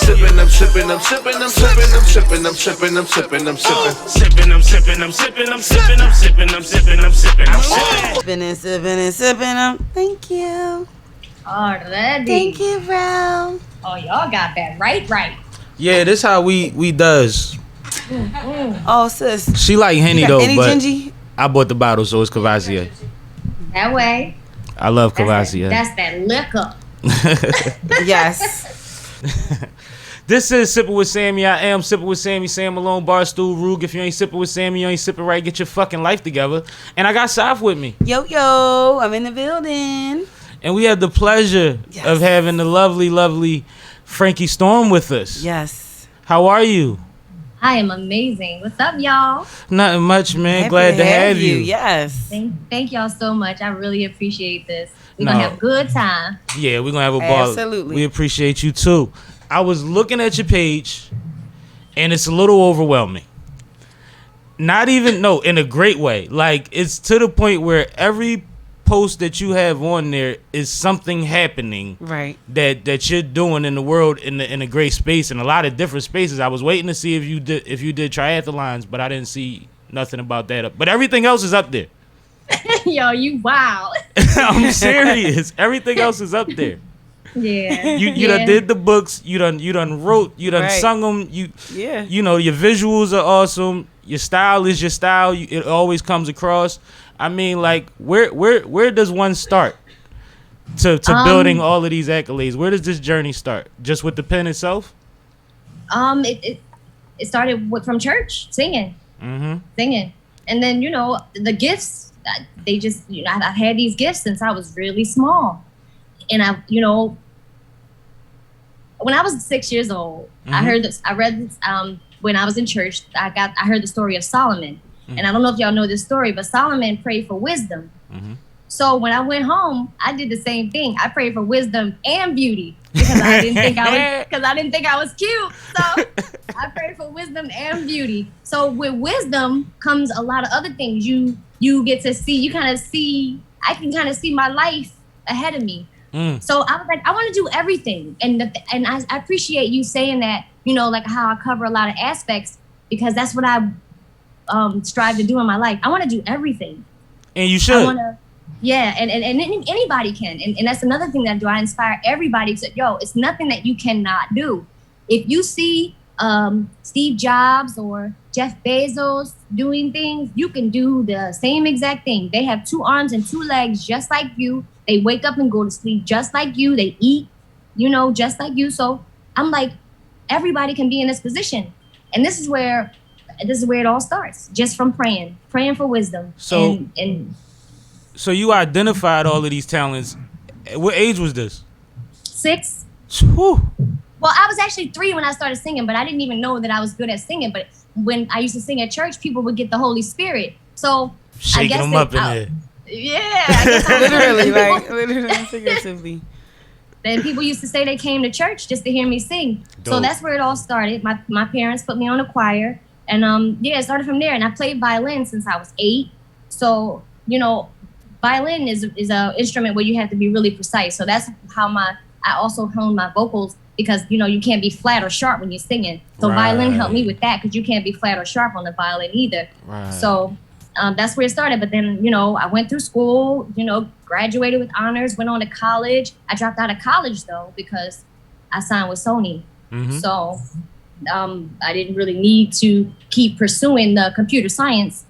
sippin', I'm sippin', I'm sippin', I'm sippin', I'm sippin', I'm sippin', I'm sippin', I'm sippin'. Sippin', I'm sippin', I'm sippin', I'm sippin', I'm sippin', I'm sippin', I'm sippin', I'm sippin'. Sippin' and sippin' and sippin'. Thank you. Already. Thank you, bro. Oh, y'all got that right. Yeah, this how we does. Oh, sis. She like Henny though, any but gingy? I bought the bottle, so it's Cavassier. That way. I love Cavassier. That's that liquor. Yes. This is Sippin with Sammie. I am Sippin with Sammie. Sam Malone, Barstool, Rug. If you ain't sippin' with Sammie, you ain't sippin' right. Get your fucking life together. And I got Saf with me. Yo, I'm in the building. And we had the pleasure of having the lovely Frankie Storm with us. Yes. How are you? I am amazing. What's up, y'all? Nothing much, man. Happy Glad to have you. Yes. Thank y'all so much. I really appreciate this. We're going to have a good time. Yeah, we're going to have a ball. Absolutely. We appreciate you, too. I was looking at your page, and it's a little overwhelming. Not even, no, in a great way. Like, it's to the point where every post that you have on there is something happening Right. that you're doing in the world in a great space, in a lot of different spaces. I was waiting to see if you did triathlons, but I didn't see nothing about that up. But everything else is up there. Yo, you wow. I'm serious. Everything else is up there. Yeah. You done did the books. You done wrote. You done sung them. You know, your visuals are awesome. Your style is your style. It always comes across. I mean, like, where does one start to building all of these accolades? Where does this journey start? Just with the pen itself? It started from church, singing, singing, and then the gifts. They just I've had these gifts since I was really small, and when I was 6 years old, I read this when I was in church. I heard the story of Solomon. And I don't know if y'all know this story, but Solomon prayed for wisdom. So when I went home, I did the same thing. I prayed for wisdom and beauty because I didn't think I was cute. So I prayed for wisdom and beauty. So with wisdom comes a lot of other things. You get to see. I can kind of see my life ahead of me. So I was like, I want to do everything, and I appreciate you saying that. Like how I cover a lot of aspects because that's what I strive to do in my life. I want to do everything. And you should. And anybody can. And that's another thing that I do. I inspire everybody to, it's nothing that you cannot do. If you see Steve Jobs or Jeff Bezos doing things, you can do the same exact thing. They have 2 arms and 2 legs just like you. They wake up and go to sleep just like you. They eat, just like you. So I'm like, everybody can be in this position. And this is where it all starts, just from praying for wisdom. So, so you identified all of these talents. What age was this? 6. Whew. Well, I was actually 3 when I started singing, but I didn't even know that I was good at singing. But when I used to sing at church, people would get the Holy Spirit. So shaking them up in there. Yeah, I guess literally, figuratively. Then people used to say they came to church just to hear me sing. Dope. So that's where it all started. My parents put me on a choir. And it started from there. And I played violin since I was 8. So, violin is an instrument where you have to be really precise. So that's how I also honed my vocals because, you can't be flat or sharp when you're singing. So violin helped me with that because you can't be flat or sharp on the violin either. Right. So that's where it started. But then, I went through school, graduated with honors, went on to college. I dropped out of college, though, because I signed with Sony. So I didn't really need to keep pursuing the computer science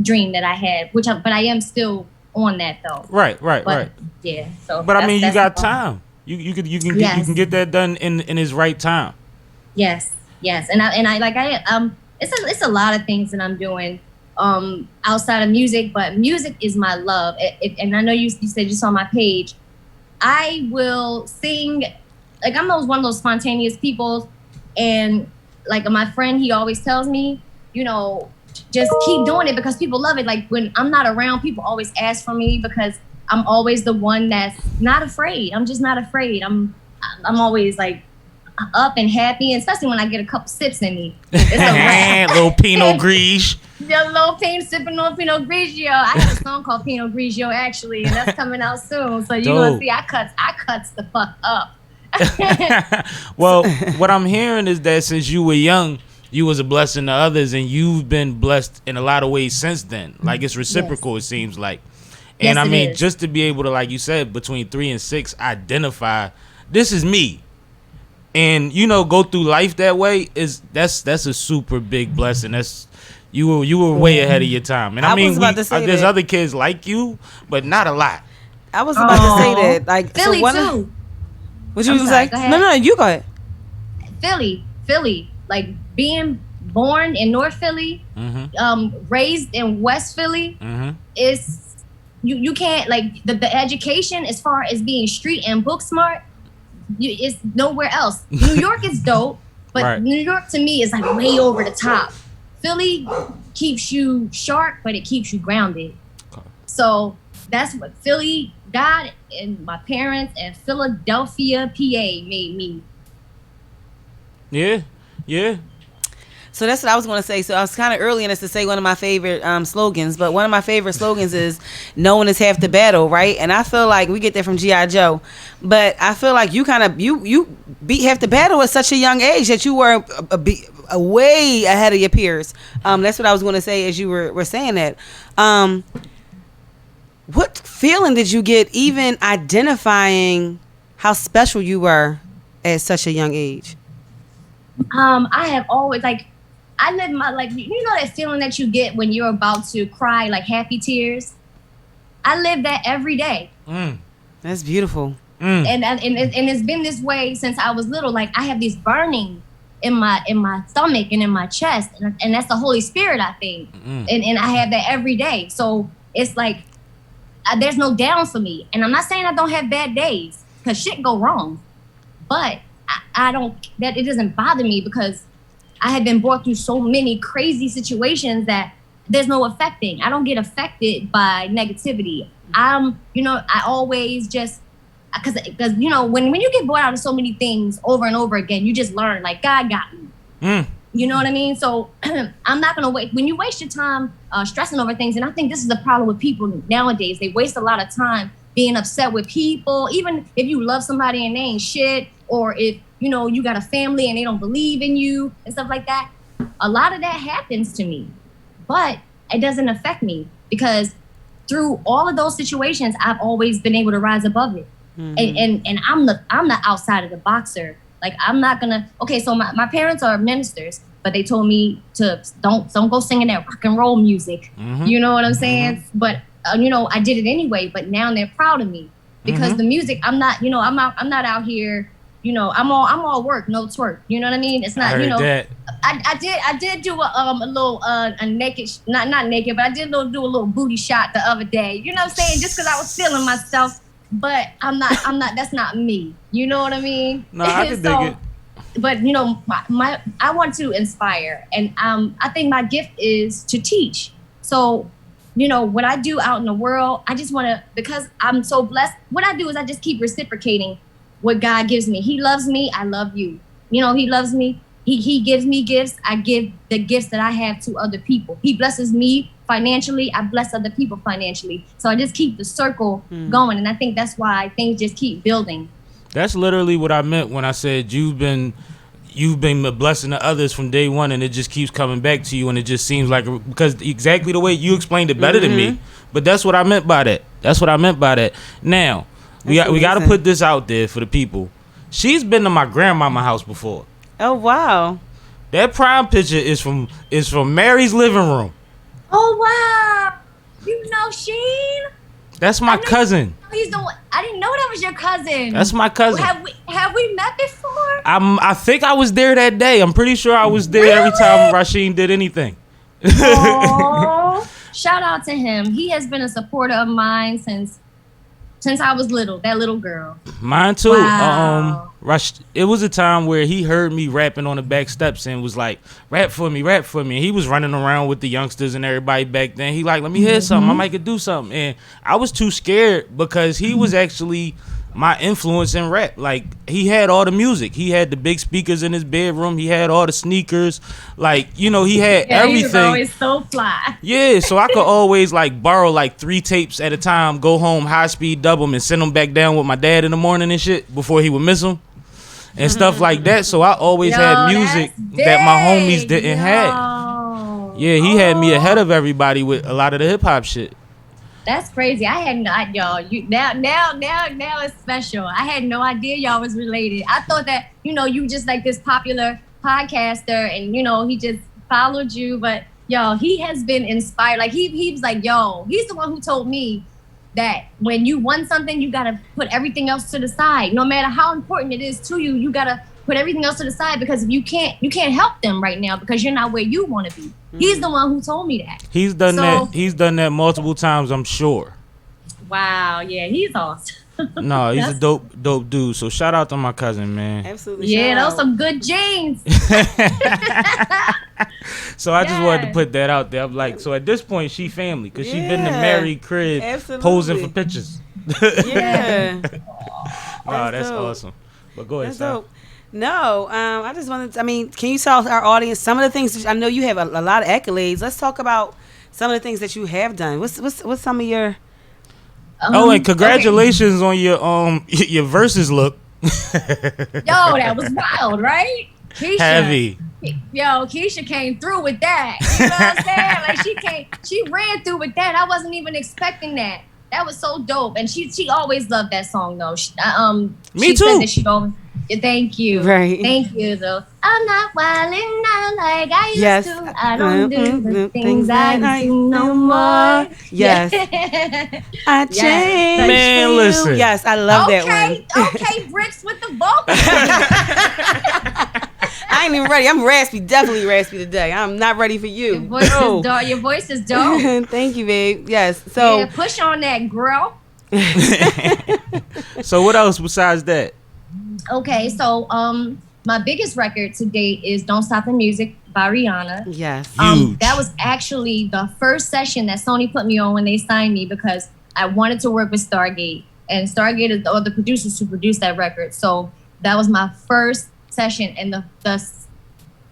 dream that I had, but I am still on that though. Right. Yeah. So, but I mean, you got time. You can get that done in his right time. Yes. And it's a lot of things that I'm doing outside of music, but music is my love. And I know you said you saw my page. I will sing. Like I'm one of those spontaneous people. And like my friend, he always tells me, just keep doing it because people love it. Like when I'm not around, people always ask for me because I'm always the one that's not afraid. I'm just not afraid. I'm always like up and happy, and especially when I get a couple sips in me. It's a wrap. Little Pinot Grigio. Sipping on Pinot Grigio. I have a song called Pinot Grigio actually, and that's coming out soon. So you're gonna see I cuts the fuck up. Well, what I'm hearing is that since you were young, you was a blessing to others, and you've been blessed in a lot of ways since then. Like, it's reciprocal, It seems like. And I mean, just to be able to, like you said, between 3 and 6, identify this is me, and go through life that way that's a super big blessing. That's you were way ahead of your time. And I mean, there's other kids like you, but not a lot. I was about to say that, like Philly too. What you was like? No, you go ahead. Philly, like being born in North Philly, raised in West Philly, is you can't, like, the education as far as being street and book smart, it's nowhere else. New York is dope, but New York to me is like way over the top. Philly keeps you sharp, but it keeps you grounded. Okay. So that's what Philly, God and my parents and Philadelphia, PA made me. Yeah. So that's what I was going to say. So I was kind of early in this to say one of my favorite slogans, but one of my favorite slogans is "Knowing is half the battle," right? And I feel like we get that from G.I. Joe, but I feel like you kind of you beat half the battle at such a young age that you were way ahead of your peers. That's what I was going to say as you were saying that. What feeling did you get even identifying how special you were at such a young age? I have always, like, I live my, like, that feeling that you get when you're about to cry, like happy tears. I live that every day. That's beautiful. And it's been this way since I was little. Like, I have this burning in my stomach and in my chest, and that's the Holy Spirit, I think. And I have that every day. So it's like there's no down for me. And I'm not saying I don't have bad days, because shit go wrong, but I don't, that it doesn't bother me, because I have been brought through so many crazy situations that there's no affecting. I don't get affected by negativity. I always just, because when you get brought out of so many things over and over again, you just learn, like, God got me. You know what I mean? So I'm not going to wait. When you waste your time stressing over things, and I think this is the problem with people nowadays, they waste a lot of time being upset with people, even if you love somebody and they ain't shit, or if, you got a family and they don't believe in you and stuff like that. A lot of that happens to me, but it doesn't affect me, because through all of those situations, I've always been able to rise above it. And I'm the outside of the boxer. Like, I'm not gonna, okay, so my parents are ministers, but they told me to don't go singing that rock and roll music. You know what I'm saying? But I did it anyway, but now they're proud of me, because the music, I'm not out here, I'm all work, no twerk. You know what I mean? It's not, that. I did do a little a naked, not naked, but I did do a little booty shot the other day. You know what I'm saying? Just because I was feeling myself, but I'm not, that's not me. You know what I mean? No, I can dig it. But I want to inspire, and I think my gift is to teach. So, what I do out in the world, I just want to, because I'm so blessed, what I do is I just keep reciprocating what God gives me. He loves me, I love you. He loves me. He gives me gifts. I give the gifts that I have to other people. He blesses me financially. I bless other people financially. So I just keep the circle going. And I think that's why things just keep building. That's literally what I meant when I said you've been a blessing to others from day one, and it just keeps coming back to you, and it just seems like, because exactly the way you explained it better than me. But that's what I meant by that. Now, we got to put this out there for the people. She's been to my grandmama's house before. Oh, wow. That prime picture is from Mary's living room. Oh, wow. You know Sheen? That's my cousin. I didn't know that was your cousin. That's my cousin. Have we met before? I think I was there that day. I'm pretty sure I was there every time Rasheen did anything. Oh, shout out to him. He has been a supporter of mine since I was little, that little girl. Mine too. Wow. It was a time where he heard me rapping on the back steps and was like, rap for me. And he was running around with the youngsters and everybody back then. He like, let me hear something. I might could do something. And I was too scared, because he was actually my influence in rap. Like, he had all the music. He had the big speakers in his bedroom. He had all the sneakers. Like, he had everything. He was always so fly. Yeah, so I could always borrow 3 tapes at a time, go home, high speed dub them, and send them back down with my dad in the morning and shit before he would miss them. and stuff like that. So I always had music that my homies didn't have. Yeah, he had me ahead of everybody with a lot of the hip hop shit. That's crazy. I had not, y'all. You now it's special. I had no idea y'all was related. I thought that, you just like this popular podcaster and, he just followed you. But, yo, he has been inspired. Like, he was like, yo, he's the one who told me that when you want something, you got to put everything else to the side. No matter how important it is to you, you got to put everything else to the side because if you can't help them right now because you're not where you want to be. He's the one who told me that. He's done that. He's done that multiple times, I'm sure. Wow. Yeah, he's awesome. No, he's a dope dude. So shout out to my cousin, man. Absolutely. Yeah, those some good jeans. So I just wanted to put that out there. I'm like, so at this point, she family because she been to married crib posing for pictures. Yeah. Wow, that's awesome. But go ahead, Sam. No, I just wanted to, can you tell our audience some of the things, I know you have a lot of accolades. Let's talk about some of the things that you have done. What's some of your... and congratulations on your verses look. Yo, that was wild, right? Keisha, heavy. Yo, Keisha came through with that. You know what I'm saying? Like she ran through with that. I wasn't even expecting that. That was so dope. And she always loved that song though. Me too. Said that she always... Thank you. Right. Thank you, though. I'm not wilding out like I used to. I don't do the things I do no more. Yes. I changed. Man, listen. Yes, I love that one. Okay, Bricks with the vocals. I ain't even ready. I'm raspy. Definitely raspy today. I'm not ready for you. Your voice is dope. Thank you, babe. Yes. So yeah, push on that, girl. So what else besides that? Okay, so my biggest record to date is Don't Stop the Music by Rhianna. Yes. Huge. That was actually the first session that Sony put me on when they signed me because I wanted to work with Stargate. And Stargate is the producers who produced that record. So that was my first session. And the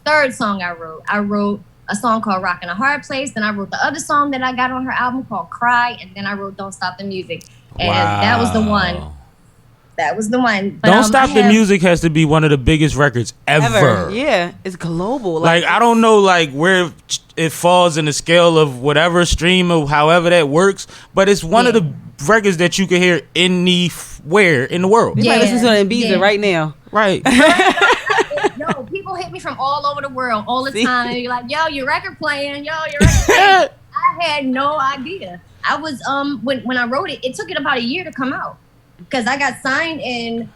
third song I wrote a song called Rockin' a Hard Place. Then I wrote the other song that I got on her album called Cry. And then I wrote Don't Stop the Music. And that was the one. That was the one. But, Don't Stop the Music has to be one of the biggest records ever. Yeah, it's global. Like I don't know where it falls in the scale of whatever stream or however that works, but it's one of the records that you can hear anywhere in the world. You might listen to it in Ibiza right now. Right. Yo, people hit me from all over the world all the time. You're like, yo, your record playing. Yo, your record playing. I had no idea. I was when I wrote it, it took it about a year to come out. Because I got signed in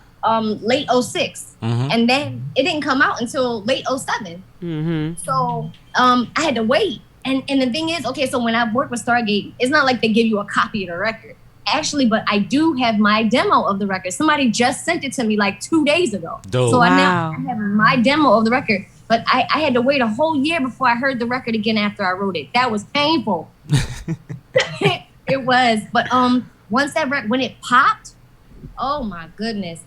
late 06. And then it didn't come out until late 07. So I had to wait. And the thing is, okay, so when I work with Stargate, it's not like they give you a copy of the record. Actually, but I do have my demo of the record. Somebody just sent it to me like 2 days ago. Dope. So I have my demo of the record. But I had to wait a whole year before I heard the record again after I wrote it. That was painful. It was. But once that record, when it popped, oh my goodness.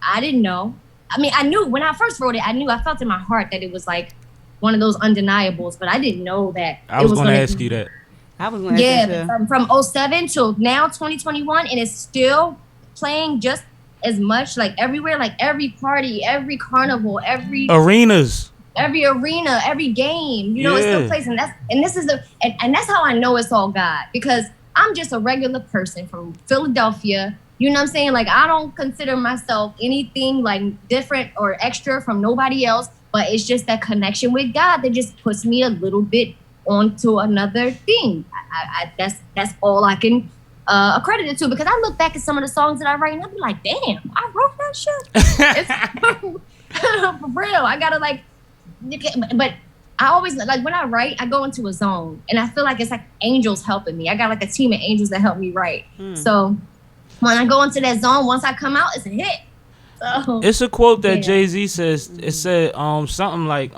I didn't know. I knew when I first wrote it, I felt in my heart that it was like one of those undeniables, but I didn't know that. I was going to ask you that. I was going to ask you that. From 07 till now 2021, and it's still playing just as much, like everywhere, like every party, every carnival, every arenas. Every arena, every game, it still plays, and that's how I know it's all God, because I'm just a regular person from Philadelphia. You know what I'm saying? Like, I don't consider myself anything like different or extra from nobody else, but it's just that connection with God that just puts me a little bit onto another thing. That's all I can accredit it to, because I look back at some of the songs that I write and I'll be like, damn, I wrote that shit. For real. I gotta but I always, like, when I write, I go into a zone, and I feel like it's like angels helping me. I got like a team of angels that help me write. So when I go into that zone, once I come out, it's a hit. So it's a quote that Jay-Z says. It said something like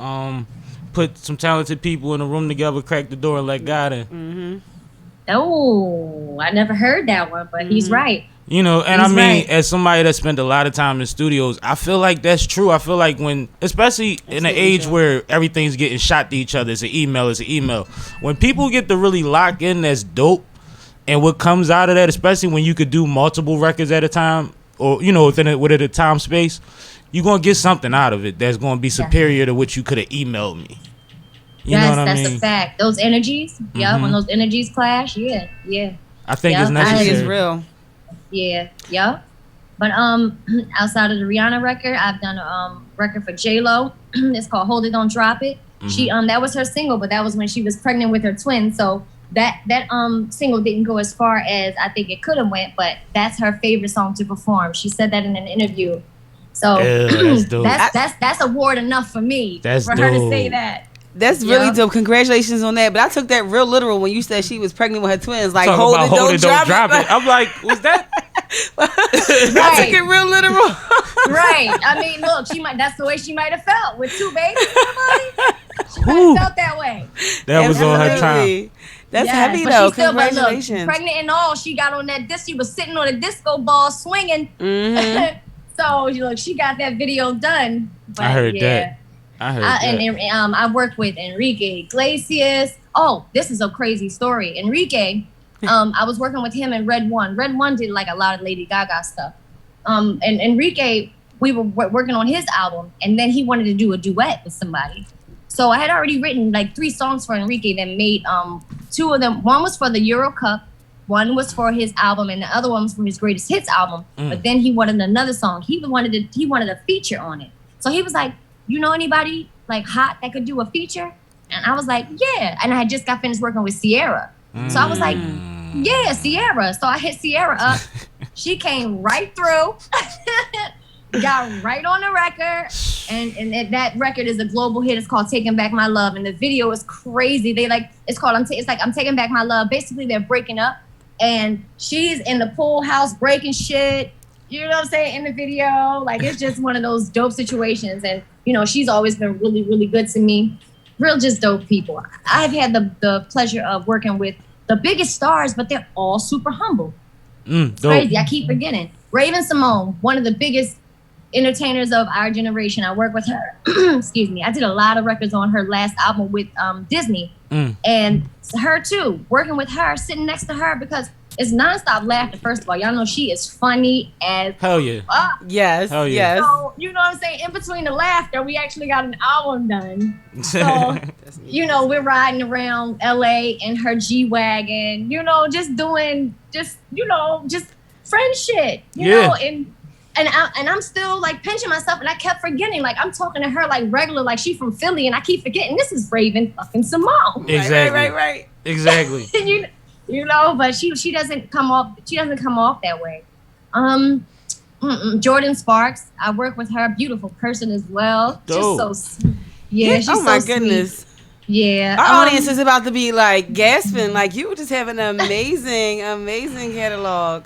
put some talented people in a room together, crack the door, and let God in. Oh, I never heard that one, but he's right. And as somebody that spent a lot of time in studios, I feel like that's true. I feel like especially in an age where everything's getting shot to each other, it's an email. When people get to really lock in, that's dope. And what comes out of that, especially when you could do multiple records at a time, or within a time space, you're gonna get something out of it that's gonna be superior to what you could have emailed me. You know what I mean? That's a fact. Those energies, when those energies clash, yeah. I think it's necessary. I think it's real. Yeah. But outside of the Rhianna record, I've done a record for J-Lo. It's called Hold It, Don't Drop It. She that was her single, but that was when she was pregnant with her twin. So that single didn't go as far as I think it could have went, but that's her favorite song to perform. She said that in an interview. So that's dope. that's award enough for me her to say that. That's really dope. Congratulations on that. But I took that real literal when you said she was pregnant with her twins. Like, hold it, don't drop it. I'm like, was that? I took it real literal. Right. I mean, look, that's the way she might have felt with 2 babies in her body. She might have felt that way. That was on her time. That's heavy though. Congratulations. Look, pregnant and all, she got on that disc. She was sitting on a disco ball swinging. So look, she got that video done. But, I heard that. And I worked with Enrique Iglesias. Oh, this is a crazy story. Enrique, I was working with him in Red One. Red One did like a lot of Lady Gaga stuff. And Enrique, we were working on his album, and then he wanted to do a duet with somebody. So I had already written like 3 songs for Enrique that made 2 of them. One was for the Euro Cup, one was for his album, and the other one was for his greatest hits album. But then he wanted another song. He wanted a feature on it. So he was like, you know anybody like hot that could do a feature? And I was like, yeah. And I had just got finished working with Sierra. So I was like, yeah, Sierra. So I hit Sierra up. She came right through, got right on the record. And that record is a global hit. It's called Taking Back My Love. And the video is crazy. It's called, I'm Taking Back My Love. Basically, they're breaking up. And she's in the pool house breaking shit. You know what I'm saying? In the video. Like, it's just one of those dope situations. And, you know, she's always been really, really good to me. Real just dope people. I've had the pleasure of working with the biggest stars, but they're all super humble. It's crazy. I keep forgetting. Raven Simone, one of the biggest entertainers of our generation. I work with her. Excuse me. I did a lot of records on her last album with Disney. And her too. Working with her, sitting next to her, because it's nonstop laughter. First of all, y'all know she is funny as hell yeah. Yes. Hell yeah. Yes. So, you know what I'm saying? In between the laughter, we actually got an album done. So, you know, we're riding around LA in her G-Wagon, you know, just doing just friend shit, you know, and I'm still like pinching myself, and I kept forgetting, like I'm talking to her like regular, like she from Philly, and I keep forgetting this is Raven fucking Simone. Exactly. Right. Exactly. You know, but she doesn't come off that way. Jordan Sparks, I work with her, beautiful person as well. Dope. Just so she's oh my so goodness. Sweet. Yeah. Our audience is about to be like gasping, like you just have an amazing catalog.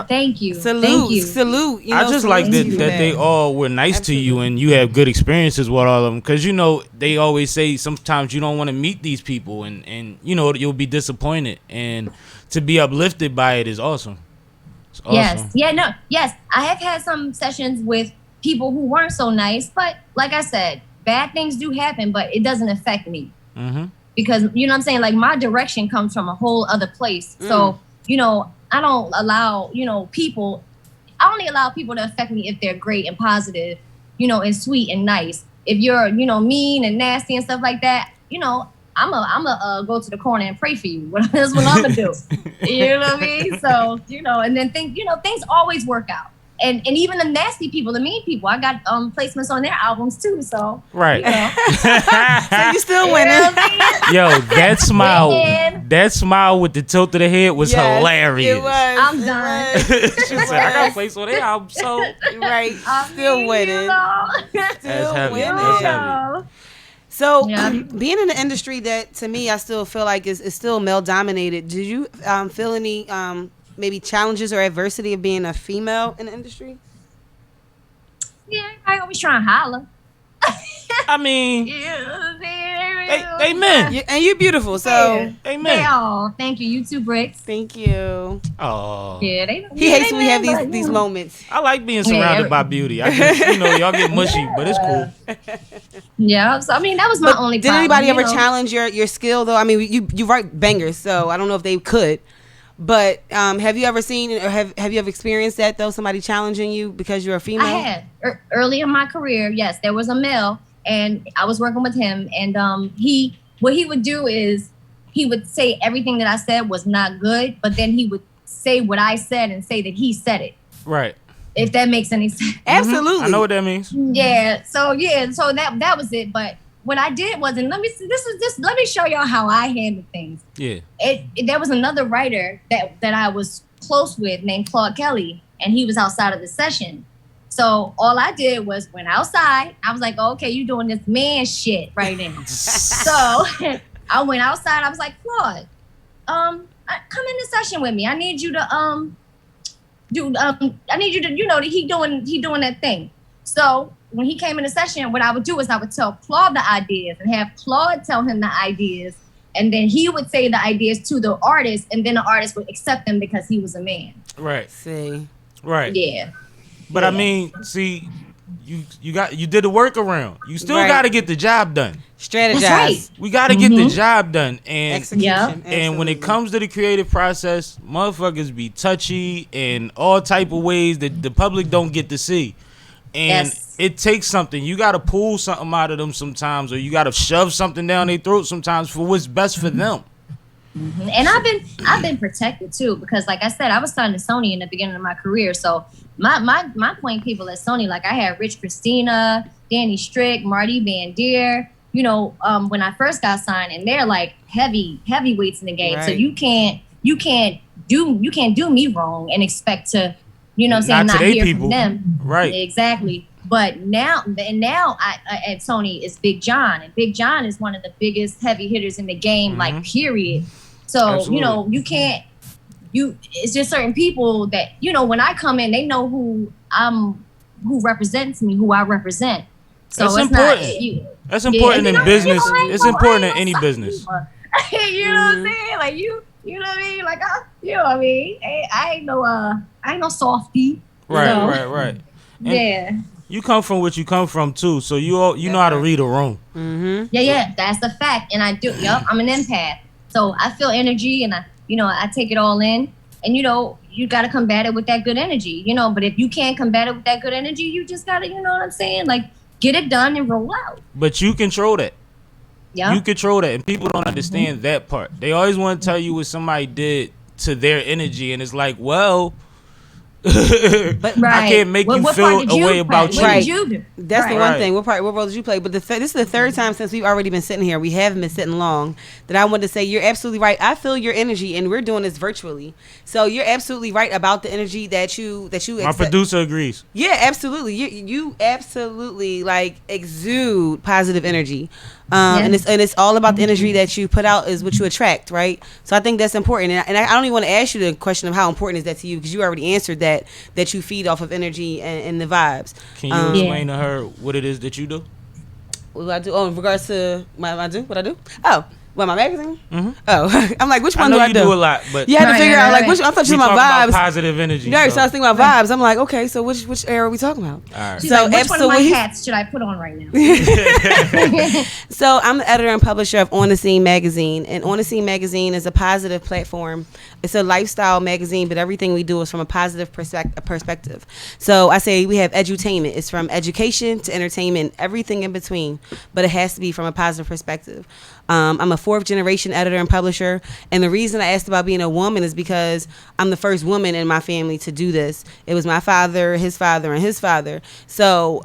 Thank you. Salute. You know, I just like that they all were nice to you, and you have good experiences with all of them. Because, you know, they always say sometimes you don't want to meet these people, and you know, you'll be disappointed. And to be uplifted by it is awesome. It's awesome. Yes. Yeah, no. Yes. I have had some sessions with people who weren't so nice. But like I said, bad things do happen, but it doesn't affect me. Because, you know what I'm saying? Like, my direction comes from a whole other place. So, you know, I don't allow, you know, people, I only allow people to affect me if they're great and positive, you know, and sweet and nice. If you're, you know, mean and nasty and stuff like that, you know, I'm a go to the corner and pray for you. That's what I'm gonna do. You know what I mean? So, you know, and then things always work out. And even the nasty people, the mean people, I got placements on their albums too. So right, you know. So you still winning. You know what I mean? Yo, that smile with the tilt of the head was hilarious. It was. I'm done. She said, I got placed on their album, so right, still winning. You know. That's heavy. winning. That's heavy. So being in the industry that to me I still feel like is still male dominated. Did you feel any maybe challenges or adversity of being a female in the industry? Yeah, I always try and holler. I mean, they men. And you're beautiful, so amen. Oh, thank you. You too, Bricks. Thank you. Oh, Yeah, He hates when we have these moments. I like being surrounded by beauty. I just, you know, y'all get mushy, but it's cool. Yeah, so I mean that was my only Did problem. anybody ever challenge your skill though? I mean, you write bangers, so I don't know if they could. But have you ever seen or have you ever experienced that though? Somebody challenging you because you're a female? I had early in my career. Yes, there was a male, and I was working with him. And what he would do is he would say everything that I said was not good, but then he would say what I said and say that he said it. Right. If that makes any sense. Absolutely. I know what that means. Yeah. So that was it. But what I did was, and let me show y'all how I handle things. Yeah. There was another writer that I was close with named Claude Kelly, and he was outside of the session. So all I did was went outside. I was like, oh, okay, you doing this man shit right now. So I went outside. I was like, Claude, come in the session with me. I need you to I need you to, he doing that thing. So when he came in the session, what I would do is I would tell Claude the ideas and have Claude tell him the ideas. And then he would say the ideas to the artist, and then the artist would accept them because he was a man. Right. See. Right. Yeah. But yeah. I mean, see, you did the workaround. You still got to get the job done. Strategize. That's right. We got to get the job done. And execution. And when it comes to the creative process, motherfuckers be touchy in all type of ways that the public don't get to see. And it takes something. You got to pull something out of them sometimes, or you got to shove something down their throat sometimes for what's best for them. Mm-hmm. And I've been protected too, because like I said, I was signed to Sony in the beginning of my career. So my point people at Sony, like I had Rich Christina, Danny Strick, Marty Van Deer, when I first got signed, and they're like heavyweights in the game. Right. So you can't do me wrong and expect to, not hear people. From them. Right. Exactly. But now I at Sony is Big John, and Big John is one of the biggest heavy hitters in the game, like period. So, absolutely. It's just certain people that, when I come in, they know who represents me, who I represent. So that's it's important. That's important in business. It's important in any business. You know what I'm saying? Like you know what I mean? Like I ain't no softie. Right. Yeah. You come from what you come from too, so you know how to read a room. Mm-hmm. Yeah, that's the fact, and I do. Yup, I'm an empath, so I feel energy, and I take it all in, and you got to combat it with that good energy, But if you can't combat it with that good energy, you just gotta, you know what I'm saying, like get it done and roll out. But you control that. Yeah, you control that, and people don't understand that part. They always want to tell you what somebody did to their energy, and it's like, well. But I can't make you feel a way about you. What did you do? That's the one thing. What role did you play? But this is the third time since we've already been sitting here. We haven't been sitting long. That I wanted to say you're absolutely right. I feel your energy, and we're doing this virtually. So you're absolutely right about the energy that you. My producer agrees. Yeah, absolutely. You absolutely like exude positive energy. And it's all about the energy that you put out is what you attract, right? So I think that's important, and I don't even want to ask you the question of how important is that to you, because you already answered that you feed off of energy and the vibes. Can you explain to her what it is that you do? What do I do? Oh, in regards to what I do? Oh. Well, my magazine? Mm-hmm. Oh, I'm like, which one do I do? You do a lot, but you had to figure out like which. I thought you were my vibes. Positive energy. Right, so I was thinking about vibes. I'm like, okay, so which era are we talking about? All right. She's like, which one of my hats should I put on right now? So I'm the editor and publisher of On the Scene magazine, and On the Scene magazine is a positive platform. It's a lifestyle magazine, but everything we do is from a positive perspective. So I say we have edutainment. It's from education to entertainment, everything in between, but it has to be from a positive perspective. I'm a fourth generation editor and publisher, and the reason I asked about being a woman is because I'm the first woman in my family to do this. It was my father, his father, and his father. So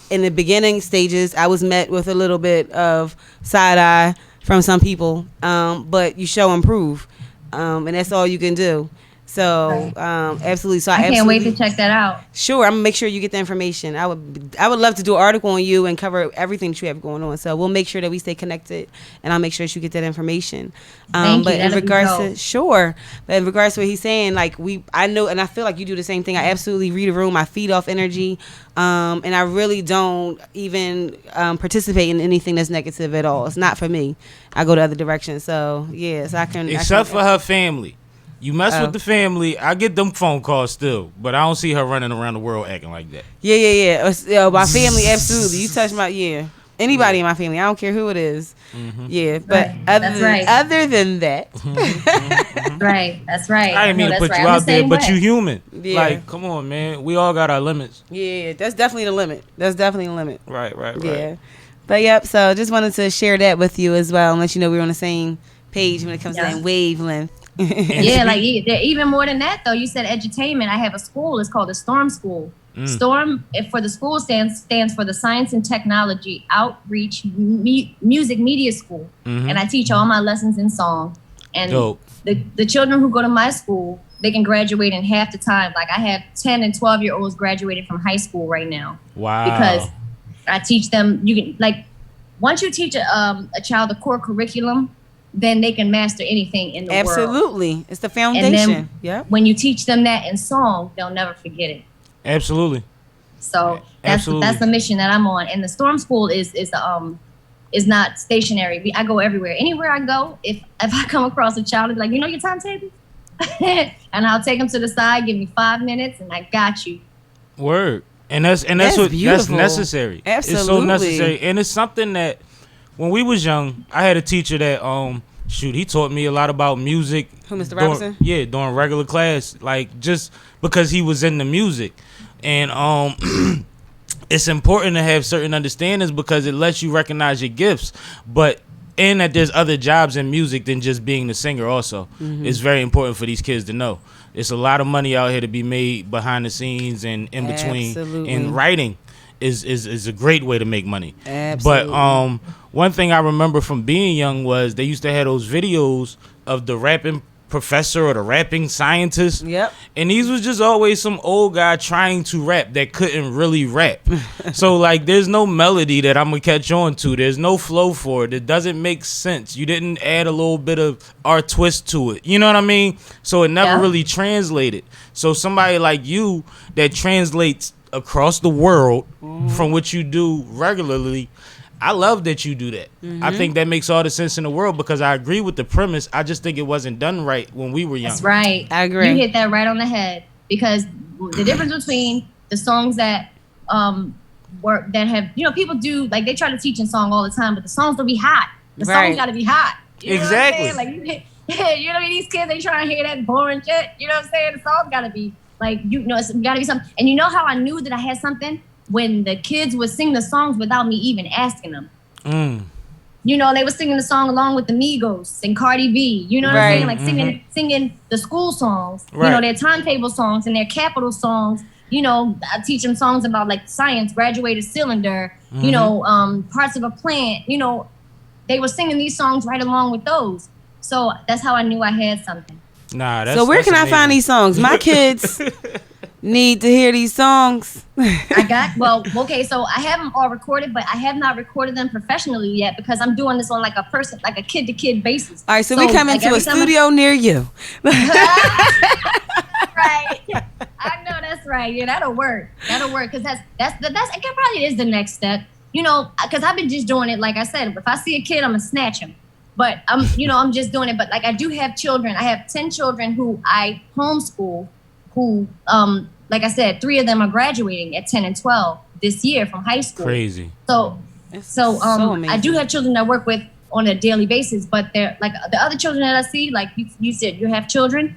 in the beginning stages, I was met with a little bit of side eye from some people, but you show and prove, and that's all you can do. So absolutely. So I can't wait to check that out. Sure, I'm gonna make sure you get the information. I would love to do an article on you and cover everything that you have going on. So we'll make sure that we stay connected, and I'll make sure that you get that information. Thank but you. in regards to but in regards to what he's saying, like I know, and I feel like you do the same thing. I absolutely read a room. I feed off energy, and I really don't even participate in anything that's negative at all. It's not for me. I go the other direction. So yes, I can. Except for her family. You mess with the family, I get them phone calls still, but I don't see her running around the world acting like that. Yeah. My family, absolutely. You touch my, Anybody in my family, I don't care who it is. Yeah, but other than that, right, that's right. I didn't mean to put you out there, but you human. Yeah. Like, come on, man. We all got our limits. Yeah, that's definitely the limit. That's definitely the limit. Right. Yeah, but yep. So just wanted to share that with you as well, and let you know we're on the same page when it comes to that wavelength. Yeah, like even more than that though. You said edutainment. I have a school. It's called the Storm School. Storm for the school stands for the Science and Technology Outreach Music Media School, and I teach all my lessons in song. And the children who go to my school, they can graduate in half the time. Like I have 10 and 12-year-olds graduating from high school right now. Wow! Because I teach them. You can like once you teach a child the core curriculum, then they can master anything in the world. Absolutely, it's the foundation. Yeah. When you teach them that in song, they'll never forget it. Absolutely. So that's the mission that I'm on. And the Storm School is not stationary. I go everywhere. Anywhere I go, if I come across a child, it's like, you know your timetable? And I'll take them to the side, give me 5 minutes, and I got you. Word. And that's necessary. Absolutely. It's so necessary. And it's something that when we was young, I had a teacher that he taught me a lot about music. Who, Mr. Robinson? Yeah, during regular class, like just because he was in the music. And it's important to have certain understandings because it lets you recognize your gifts, and that there's other jobs in music than just being the singer also. It's very important for these kids to know. It's a lot of money out here to be made behind the scenes and in between. Absolutely. And writing is a great way to make money. Absolutely. But one thing I remember from being young was they used to have those videos of the rapping professor or the rapping scientist. Yep. And these was just always some old guy trying to rap that couldn't really rap. So like there's no melody that I'm gonna catch on to. There's no flow for it. It doesn't make sense. You didn't add a little bit of our twist to it. You know what I mean? So it never really translated. So somebody like you that translates across the world from what you do regularly, I love that you do that. I think that makes all the sense in the world because I agree with the premise. I just think it wasn't done right when we were young. That's right. I agree. You hit that right on the head because the difference between the songs that that have, people do, like they try to teach in song all the time, but the songs will be hot. The songs got to be hot. You know exactly. What I'm saying? Like, these kids, they trying to hear that boring shit. You know what I'm saying? The song got to be like, it's got to be something. And you know how I knew that I had something? When the kids would sing the songs without me even asking them. They were singing the song along with the Migos and Cardi B. You know what I'm saying? Like singing the school songs. Right. Their timetable songs and their capital songs. I teach them songs about like science, graduated cylinder. Parts of a plant. They were singing these songs right along with those. So that's how I knew I had something. Nah, that's so where can amazing. I find these songs? My kids need to hear these songs. So I have them all recorded, but I have not recorded them professionally yet because I'm doing this on like a kid-to-kid basis. All right, so we come into a studio near you. Right. I know that's right. Yeah, that'll work. Because that's it probably is the next step. Because I've been just doing it, like I said, if I see a kid, I'm gonna snatch him. But I'm just doing it. But like I do have children. I have 10 children who I homeschool who, like I said, 3 of them are graduating at 10 and 12 this year from high school. Crazy. So I do have children that I work with on a daily basis, but they're like the other children that I see, like you said, you have children.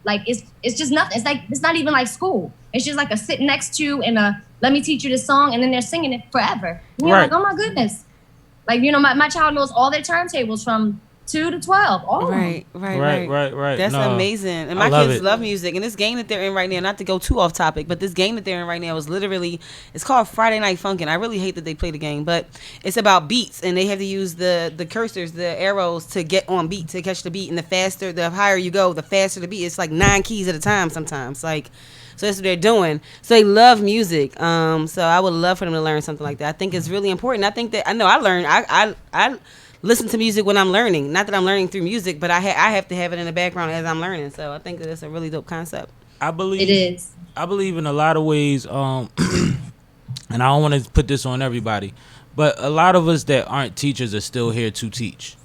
It's just nothing. It's like, it's not even like school. It's just like a sit next to and let me teach you this song. And then they're singing it forever. And you're like, oh my goodness. Like, my child knows all their turntables from 2 to 12. Oh, right. That's amazing. And my kids love music. And this game that they're in right now, not to go too off topic, but this game that they're in right now is literally, it's called Friday Night Funkin'. I really hate that they play the game, but it's about beats, and they have to use the cursors, the arrows to get on beat, to catch the beat. And the higher you go, the faster the beat. It's like 9 keys at a time sometimes. So that's what they're doing. So they love music. So I would love for them to learn something like that. I think it's really important. I think that, I know I learn. I listen to music when I'm learning. Not that I'm learning through music, but I have to have it in the background as I'm learning. So I think that it's a really dope concept. I believe it is. I believe in a lot of ways, and I don't want to put this on everybody, but a lot of us that aren't teachers are still here to teach.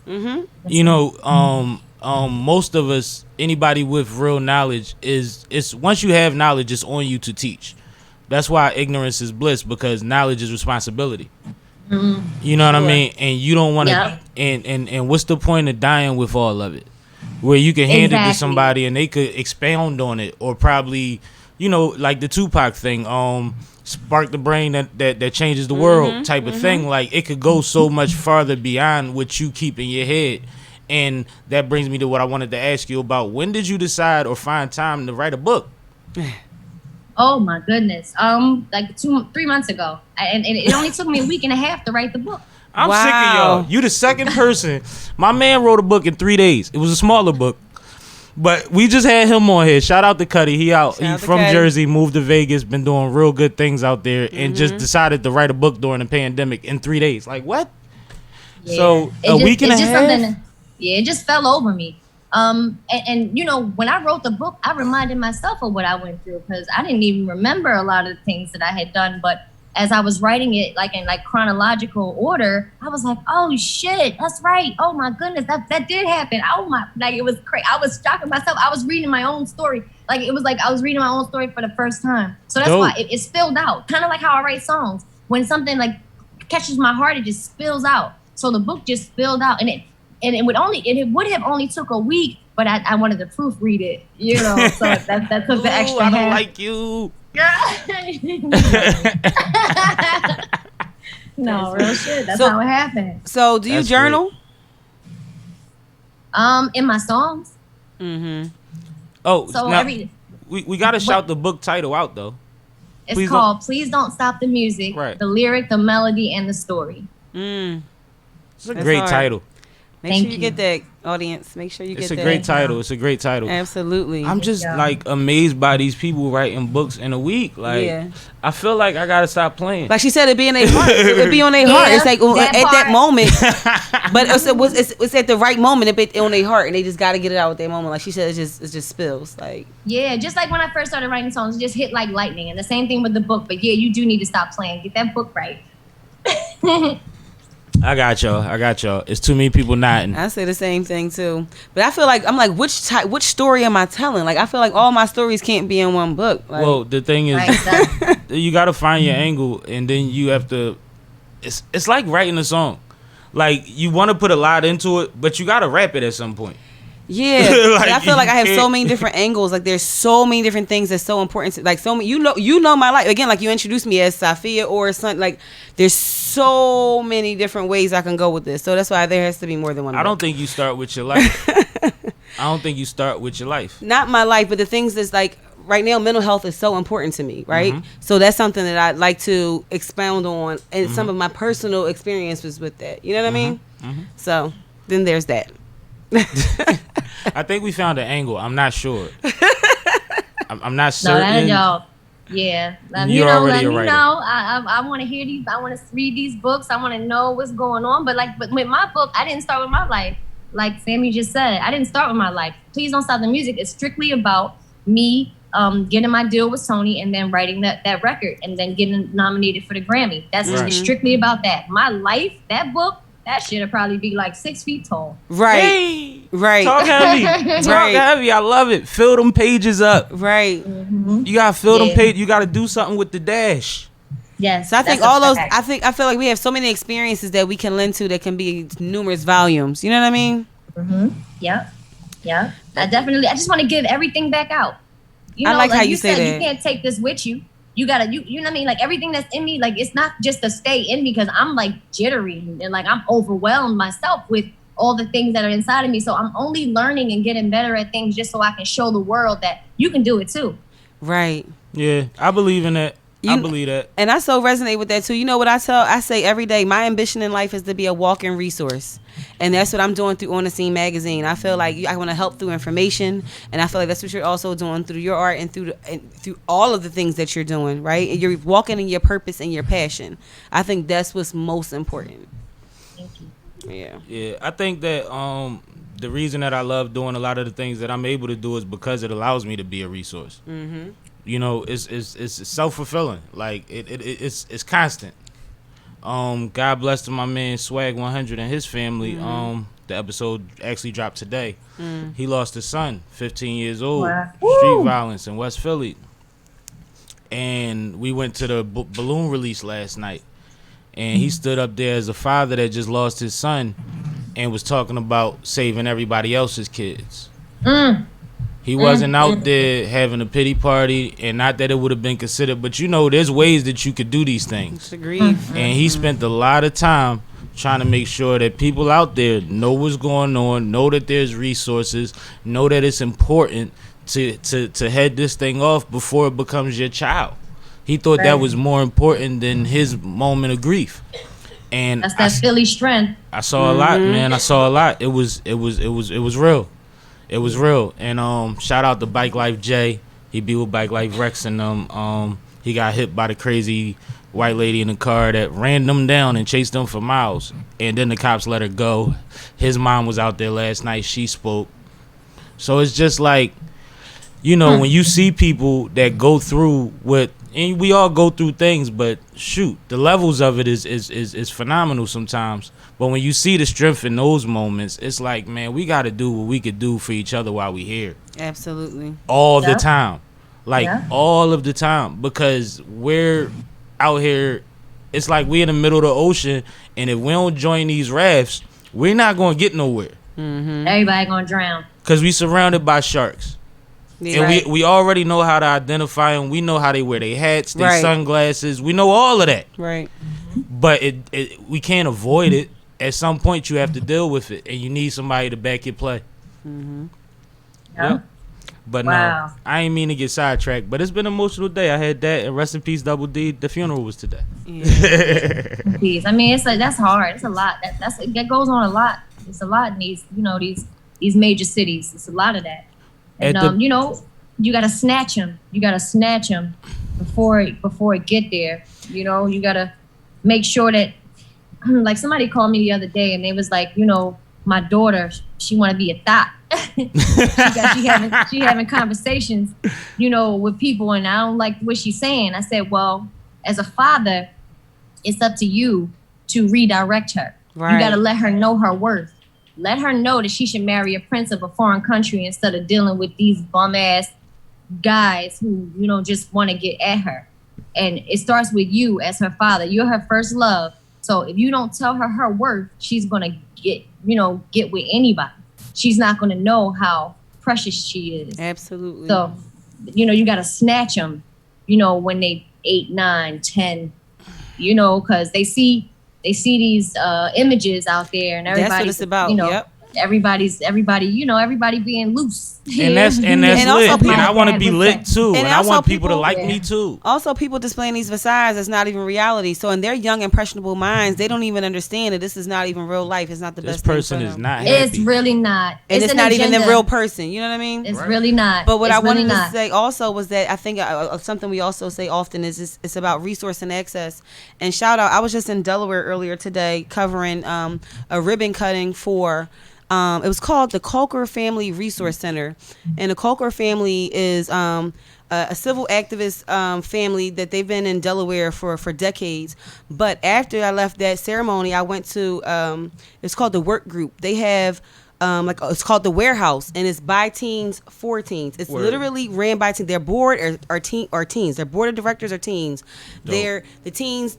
Most of us, anybody with real knowledge, is once you have knowledge, it's on you to teach. That's why ignorance is bliss, because knowledge is responsibility. Mm-hmm. You know what I mean? And you don't want to. And what's the point of dying with all of it? Where you can hand it to somebody and they could expound on it, or probably, like the Tupac thing, spark the brain that changes the world type of thing. Like, it could go so much farther beyond what you keep in your head. And that brings me to what I wanted to ask you about. When did you decide or find time to write a book? Oh my goodness. Like 3 months ago. And it only took me a week and a half to write the book. I'm sick of y'all. You the second person. My man wrote a book in 3 days. It was a smaller book. But we just had him on here. Shout out to Cuddy. He from Jersey, moved to Vegas, been doing real good things out there, and just decided to write a book during the pandemic in 3 days. Like, what? Yeah. So a week and a half? Yeah, it just fell over me. And when I wrote the book, I reminded myself of what I went through, because I didn't even remember a lot of the things that I had done. But as I was writing it, like in chronological order, I was like, oh shit, that's right. Oh my goodness, that did happen. Oh my, it was crazy. I was shocking myself. I was reading my own story. It was like I was reading my own story for the first time. So that's why it spilled out. Kind of like how I write songs. When something catches my heart, it just spills out. So the book just spilled out, and it would have only took a week, but I wanted to proofread it, so that took the extra. I don't like you. No, real shit. That's how it happened. So do you journal? Great. In my songs. Mm-hmm. Oh, so now, we got to shout the book title out, though. It's called Please Don't Stop the Music, the lyric, the melody, and the story. It's a great title. Make sure you get that, audience. Make sure you get that. It's a great title. It's a great title. Absolutely. I'm just amazed by these people writing books in a week. I feel like I gotta stop playing. Like she said, it be in their heart. It be on their heart. It's like that moment, but it's at the right moment. It be on their heart, and they just gotta get it out at that moment. Like she said, it just spills. Just like when I first started writing songs, it just hit like lightning. And the same thing with the book. But you do need to stop playing. Get that book right. I got y'all. It's too many people nodding. I say the same thing too. But I feel like I'm like, which story am I telling? Like, I feel like all my stories can't be in one book. Well, the thing is, you got to find your angle, and then you have to. It's like writing a song. Like, you want to put a lot into it, but you got to rap it at some point. Yeah, I feel like I have so many different angles. Like, there's so many different things that's so important. So many, you know my life. Again, like you introduced me as Safia or something. Like, there's so many different ways I can go with this. So that's why there has to be more than one. I don't think you start with your life. Not my life, but the things that's like right now, mental health is so important to me, right? Mm-hmm. So that's something that I'd like to expound on, and some of my personal experiences with that. You know what I mean? Mm-hmm. So then there's that. I think we found an angle. I'm not sure. I'm not certain. No, that y'all. Yeah, let me know. I want to hear these. I want to read these books. I want to know what's going on. But with my book, I didn't start with my life. Like Sammie just said, I didn't start with my life. Please Don't Stop the Music. It's strictly about me getting my deal with Sony, and then writing that record, and then getting nominated for the Grammy. That's strictly about that. My life, that book. That shit'll probably be like 6 feet tall. Right. Hey, right. Talk heavy. Talk heavy. I love it. Fill them pages up. Right. Mm-hmm. You gotta fill them pages. You gotta do something with the dash. Yes. So I think all those. I feel like we have so many experiences that we can lend to that can be numerous volumes. You know what I mean? Mm-hmm. Yeah. I just want to give everything back out. I like how you say that. You can't take this with you. You gotta, you know what I mean? Like, everything that's in me, like, it's not just to stay in me, because I'm like jittery and like I'm overwhelmed myself with all the things that are inside of me. So I'm only learning and getting better at things just so I can show the world that you can do it too. Right. Yeah, I believe in that. I believe that. And I so resonate with that too. You know what I say every day, my ambition in life is to be a walking resource. And that's what I'm doing through On the Scene magazine. I feel like I want to help through information, and I feel like that's what you're also doing through your art and through all of the things that you're doing, right? And you're walking in your purpose and your passion. I think that's what's most important. Thank you. Yeah. Yeah, I think that the reason that I love doing a lot of the things that I'm able to do is because it allows me to be a resource. Mm-hmm. You know, it's self-fulfilling. Like, it's constant. God bless to my man Swag 100 and his family. The episode actually dropped today. He lost his son, 15 years old. Wow. Street violence in West Philly. and we went to the balloon release last night, and he stood up there as a father that just lost his son and was talking about saving everybody else's kids. He wasn't out there having a pity party, and not that it would have been considered, but there's ways that you could do these things. Agreed. And he spent a lot of time trying to make sure that people out there know what's going on, know that there's resources, know that it's important to head this thing off before it becomes your child. He thought that was more important than his moment of grief. And that's that Philly strength. I saw a lot, man. I saw a lot. It was real. It was real. And shout out to Bike Life Jay. He be with Bike Life Rex and he got hit by the crazy white lady in the car that ran them down and chased them for miles. And then the cops let her go. His mom was out there last night. She spoke. So it's just like, when you see people that go through and we all go through things, but shoot, the levels of it is phenomenal sometimes. But when you see the strength in those moments, it's like, man, we got to do what we could do for each other while we here. Absolutely. All the time. All of the time. Because we're out here, it's like we in the middle of the ocean, and if we don't join these rafts, we're not going to get nowhere. Everybody going to drown. Because we surrounded by sharks. Yeah, and we already know how to identify them. We know how they wear their hats, their sunglasses. We know all of that. Right. But we can't avoid it. At some point, you have to deal with it, and you need somebody to back your play. Yep. But no, I ain't mean to get sidetracked. But it's been an emotional day. I had that, and rest in peace, Double D. The funeral was today. Peace. I mean, it's like that's hard. It's a lot. That goes on a lot. It's a lot in these these major cities. It's a lot of that. And you gotta snatch them. You gotta snatch them before it get there. You gotta make sure that, like somebody called me the other day and they was like, my daughter, she want to be a thot. she having conversations, with people, and I don't like what she's saying. I said, well, as a father, it's up to you to redirect her. Right. You gotta let her know her worth. Let her know that she should marry a prince of a foreign country instead of dealing with these bum-ass guys who, just want to get at her. And it starts with you as her father. You're her first love. So if you don't tell her her worth, she's going to get with anybody. She's not going to know how precious she is. Absolutely. So, you got to snatch them, when they 8, 9, 10, because they see these images out there, and everybody's, that's what it's about. everybody being loose. And that's lit. And I want to be lit too. And I want people to like me too. Also, people displaying these facades that's not even reality. So in their young, impressionable minds, they don't even understand that this is not even real life. It's not the best thing for them. This person is not happy. It's really not. And it's not even the real person. You know what I mean? It's really not. But what I wanted to say also was that I think something we also say often is it's about resource and access. And shout out, I was just in Delaware earlier today covering a ribbon cutting for it was called the Culker Family Resource Center. And the Culker family is a civil activist family that they've been in Delaware for decades. But after I left that ceremony, I went to, it's called the Work Group. They have it's called the Warehouse, and it's by teens for teens. It's literally ran by teens. Their board are teens. Their board of directors are teens. The teens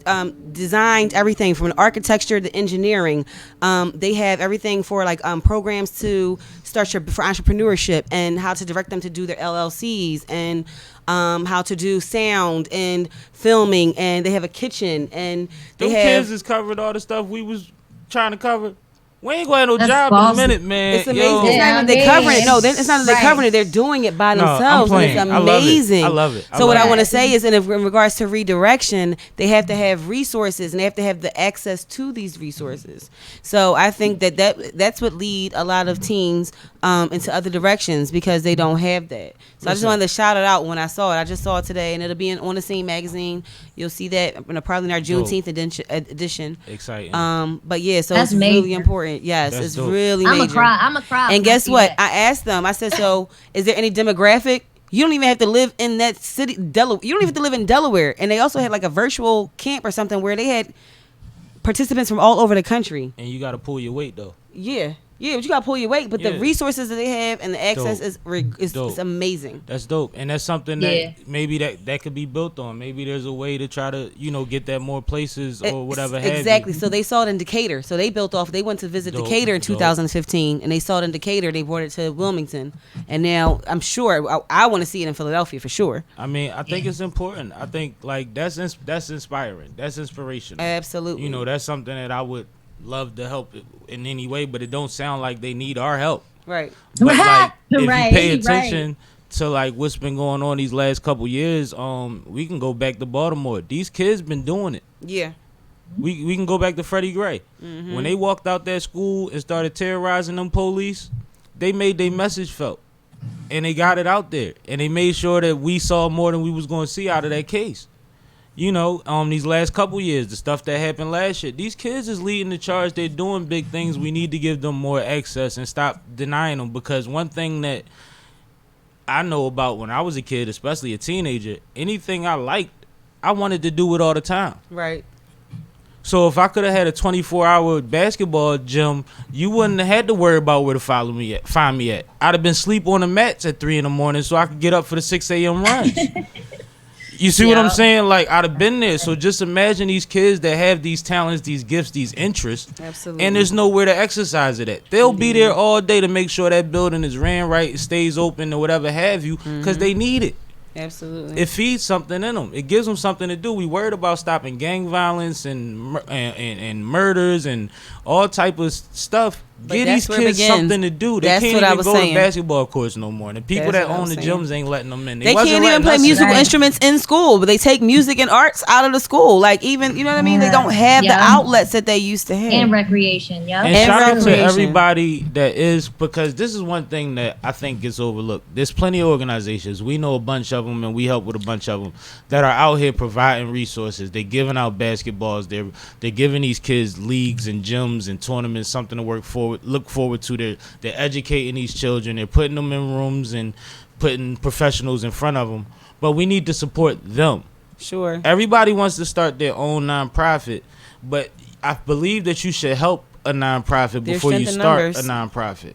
designed everything from an architecture to engineering. They have everything for programs to start for entrepreneurship and how to direct them to do their LLCs and how to do sound and filming. And they have a kitchen, and they kids is covered all the stuff we was trying to cover. We ain't going to no job in a minute, man. It's amazing. It's not that they're covering it. No, it's not that they're covering it. They're doing it by themselves. And it's amazing. I love it. So what I want to say is, in regards to redirection, they have to have resources and they have to have the access to these resources. So I think that's what lead a lot of teens into other directions because they don't have that. So I just wanted to shout it out when I saw it. I just saw it today, and it'll be on the Scene magazine. You'll see that probably in our Juneteenth edition. Exciting. But yeah, so that's it's major. really important. Yes, it's dope. Really major. I'm a cry. And guess what? I asked them. I said, so is there any demographic? You don't even have to live in that city, Delaware. You don't even have to live in Delaware. And they also had a virtual camp or something where they had participants from all over the country. And you got to pull your weight though. Yeah. Yeah, but you gotta pull your weight. But the Yeah. resources that they have and the access Dope. is amazing. That's dope, and that's something that maybe that could be built on. Maybe there's a way to try to get that more places or whatever. Exactly. Have you. So they saw it in Decatur. So they built off. They went to visit Decatur in 2015, and they saw it in Decatur. They brought it to Wilmington, and now I'm sure I want to see it in Philadelphia for sure. I mean, I think it's important. I think like that's inspiring. That's inspirational. Absolutely. That's something that I would love to help in any way, but it don't sound like they need our help. Right. But like, if you Right, pay attention to like what's been going on these last couple years, we can go back to Baltimore. These kids been doing it. Yeah. We can go back to Freddie Gray. Mm-hmm. When they walked out that school and started terrorizing them police, they made their message felt, and they got it out there, and they made sure that we saw more than we was going to see out of that case. These last couple years, the stuff that happened last year, these kids is leading the charge. They're doing big things. We need to give them more access and stop denying them, because one thing that I know about when I was a kid, especially a teenager, anything I liked, I wanted to do it all the time. Right. So if I could have had a 24-hour basketball gym, you wouldn't have had to worry about where to find me at. I'd have been sleep on the mats at 3 a.m. so I could get up for the 6 a.m. runs. You see what I'm saying? Like, I'd have been there. So just imagine these kids that have these talents, these gifts, these interests. Absolutely. And there's nowhere to exercise it at. They'll be there all day to make sure that building is ran right, it stays open, or whatever have you, because they need it. Absolutely. It feeds something in them. It gives them something to do. We worried about stopping gang violence and murders and all type of stuff. But Give that's these where it kids begins. something to do. They That's can't what I even was go saying. to basketball courts no more. And the people That's that what I own the was gyms ain't letting them in. They wasn't can't even letting play us musical in. instruments in school, but they take music and arts out of the school. Like, even, you know what I mean? They don't have the outlets that they used to have. And recreation, yeah. And And shout out to recreation. everybody that is, because this is one thing that I think gets overlooked. There's plenty of organizations. We know a bunch of them, and we help with a bunch of them that are out here providing resources. They're giving out basketballs. They're giving these kids leagues and gyms and tournaments, something to look forward to. They're educating these children. They're putting them in rooms and putting professionals in front of them. But we need to support them. Sure. Everybody wants to start their own nonprofit, but I believe that you should help a nonprofit There's before you strength in start numbers. a nonprofit.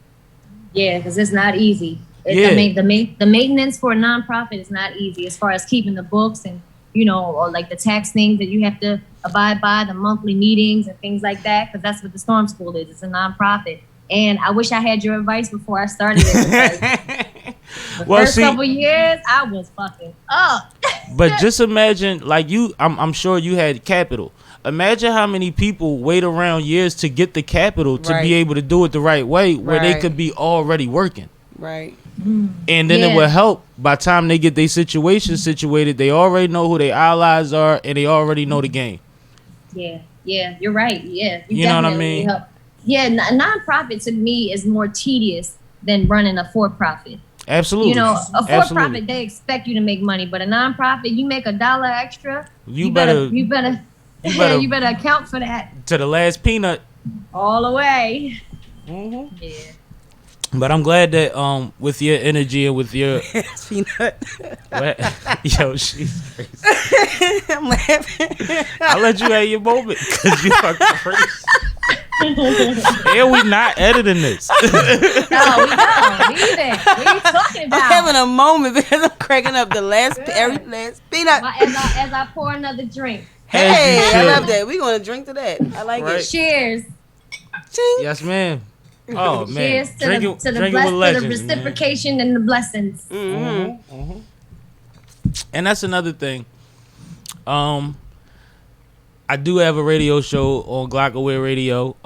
Yeah, because it's not easy. Yeah. The maintenance for a nonprofit is not easy, as far as keeping the books and, or like the tax things that you have to abide by, the monthly meetings and things like that, because that's what the Storm School is. It's a nonprofit. And I wish I had your advice before I started it. The first couple years, I was fucking up. But just imagine, like I'm sure you had capital. Imagine how many people wait around years to get the capital to be able to do it the right way, where they could be already working. Right. And then it will help by the time they get their situation situated. They already know who their allies are, and they already know the game. Yeah, you're right. Yeah, you know what I mean? Help. Yeah, a nonprofit to me is more tedious than running a for-profit. Absolutely. A for-profit, they expect you to make money, but a nonprofit, you make $1 extra. You better account for that to the last peanut. All the way. Mm-hmm. Yeah. But I'm glad that with your energy and with your peanut. Yo, she's crazy. I'm laughing. I'll let you have your moment because you fucking crazy. And we not editing this. No, we don't. Leave it. What are you talking about? I'm having a moment because I'm cracking up every last peanut. As I pour another drink. Hey, I love that. We're going to drink to that. I like it. Cheers. Ching. Yes, ma'am. Oh, man. Cheers to the reciprocation and the blessings. Mm-hmm. Mm-hmm. And that's another thing. I do have a radio show on Glocawear Radio,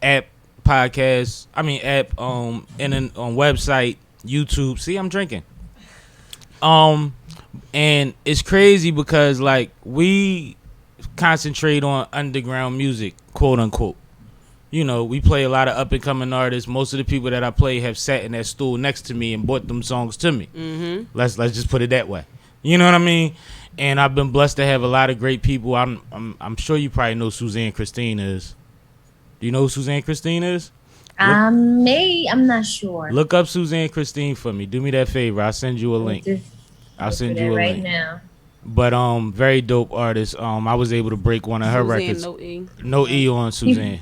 app, podcast. And then on website, YouTube. See, I'm drinking. And it's crazy because like we concentrate on underground music, quote unquote. We play a lot of up and coming artists. Most of the people that I play have sat in that stool next to me and brought them songs to me. Mm-hmm. Let's just put it that way. You know what I mean? And I've been blessed to have a lot of great people. I'm sure you probably know Suzanne Christine is. Do you know who Suzanne Christine is? I'm not sure. Look up Suzanne Christine for me. Do me that favor. I'll send you a link. I'll send you a right link now. But very dope artist. I was able to break one of her Suzanne, records. No E. No E on Suzanne.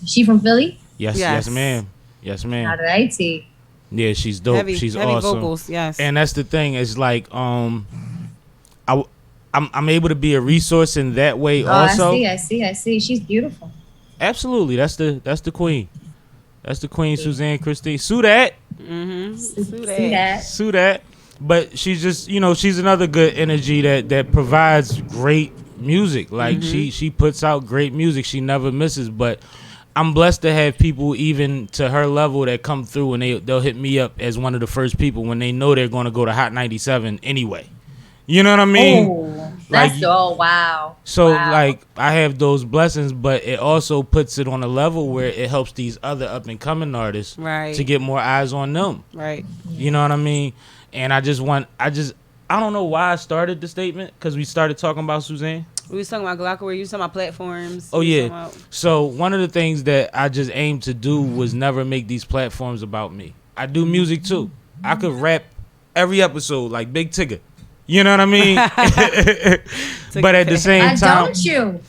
She from Philly? Yes, ma'am. Yes, ma'am. Out of IT. Yeah, she's dope. She's heavy awesome. vocals, yes. And that's the thing. It's like I'm able to be a resource in that way also. I see. She's beautiful. Absolutely. That's the queen. That's the queen, Suzanne Christine. Sue that. Sue that. But she's just, she's another good energy that provides great music. Like she puts out great music. She never misses. But I'm blessed to have people even to her level that come through and they'll hit me up as one of the first people when they know they're going to go to Hot 97 anyway. You know what I mean? Oh, that's wow. So like I have those blessings, but it also puts it on a level where it helps these other up and coming artists to get more eyes on them. Right. You know what I mean? And I don't know why I started the statement, because we started talking about Suzanne. We was talking about glocawear. You was talking about platforms. Oh yeah. So one of the things that I just aimed to do was never make these platforms about me. I do music too. I could rap every episode like Big Tigger. You know what I mean? But at the same time, don't you?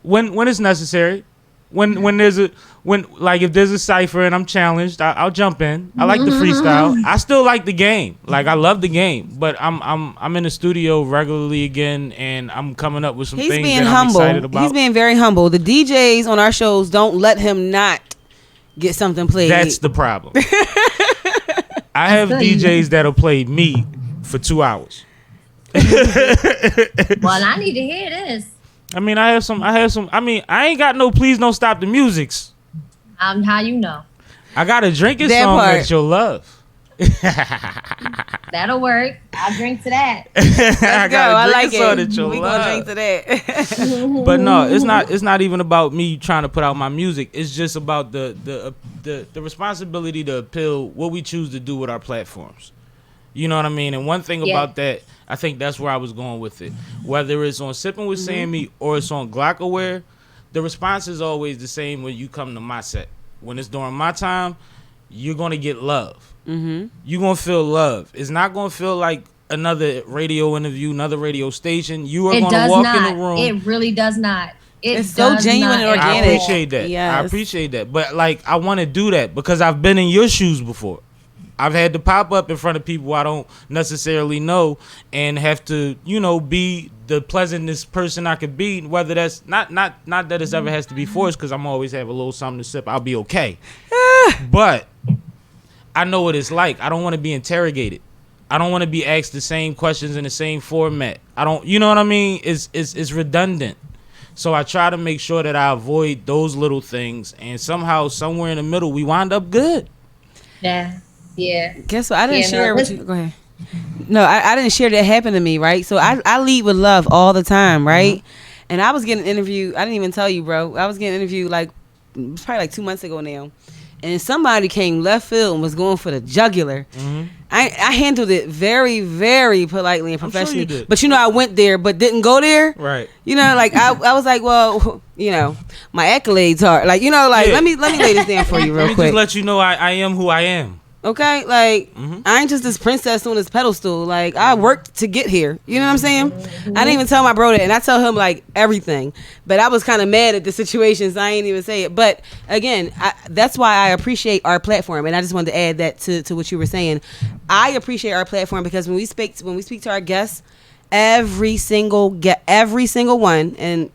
When it's necessary, when if there's a cipher and I'm challenged, I'll jump in. I like the freestyle. I still like the game. Like I love the game, but I'm in the studio regularly again, and I'm coming up with some things that I'm excited about. He's being very humble. The DJs on our shows don't let him not get something played. That's the problem. I have DJs that'll play me for 2 hours. Well, I need to hear this. I mean, I have some. I mean, I ain't got no please don't stop the musics. How you know? I got a drinking song that you'll love. That'll work. I'll drink to that. Let's go. I like it. We gonna drink to that. But no, it's not even about me trying to put out my music. It's just about the responsibility to appeal what we choose to do with our platforms. You know what I mean? And one thing about that, I think that's where I was going with it. Whether it's on Sippin with Sammie or it's on glocawear, the response is always the same when you come to my set. When it's during my time, you're going to get love. You're going to feel love. It's not going to feel like another radio interview, another radio station. You are going to walk in the room. It really does not. It's so genuine and organic. I appreciate that. Yes. I appreciate that. But like, I want to do that because I've been in your shoes before. I've had to pop up in front of people I don't necessarily know and have to, be the pleasantest person I could be. Whether that's not that it's ever has to be forced, because I'm always have a little something to sip. I'll be okay. But I know what it's like. I don't want to be interrogated. I don't want to be asked the same questions in the same format. I don't. You know what I mean? It's redundant. So I try to make sure that I avoid those little things, and somehow, somewhere in the middle, we wind up good. Yeah. Yeah. Guess what? I didn't share with you. Go ahead. No, I didn't share that happened to me, right? So I lead with love all the time, right? And I was getting interviewed. I didn't even tell you, bro. I was getting interviewed probably like 2 months ago now. And somebody came left field and was going for the jugular. I handled it very, very politely and professionally. I'm sure you did. But I went there but didn't go there. Right. I was like, well, my accolades are let me lay this down for you real quick. Just let you know I am who I am. Okay, I ain't just this princess on this pedestal. Like, I worked to get here. You know what I'm saying? I didn't even tell my bro that, and I tell him everything. But I was kind of mad at the situation, so I ain't even say it. But again, that's why I appreciate our platform, and I just wanted to add that to what you were saying. I appreciate our platform because when we speak to our guests, every single one, and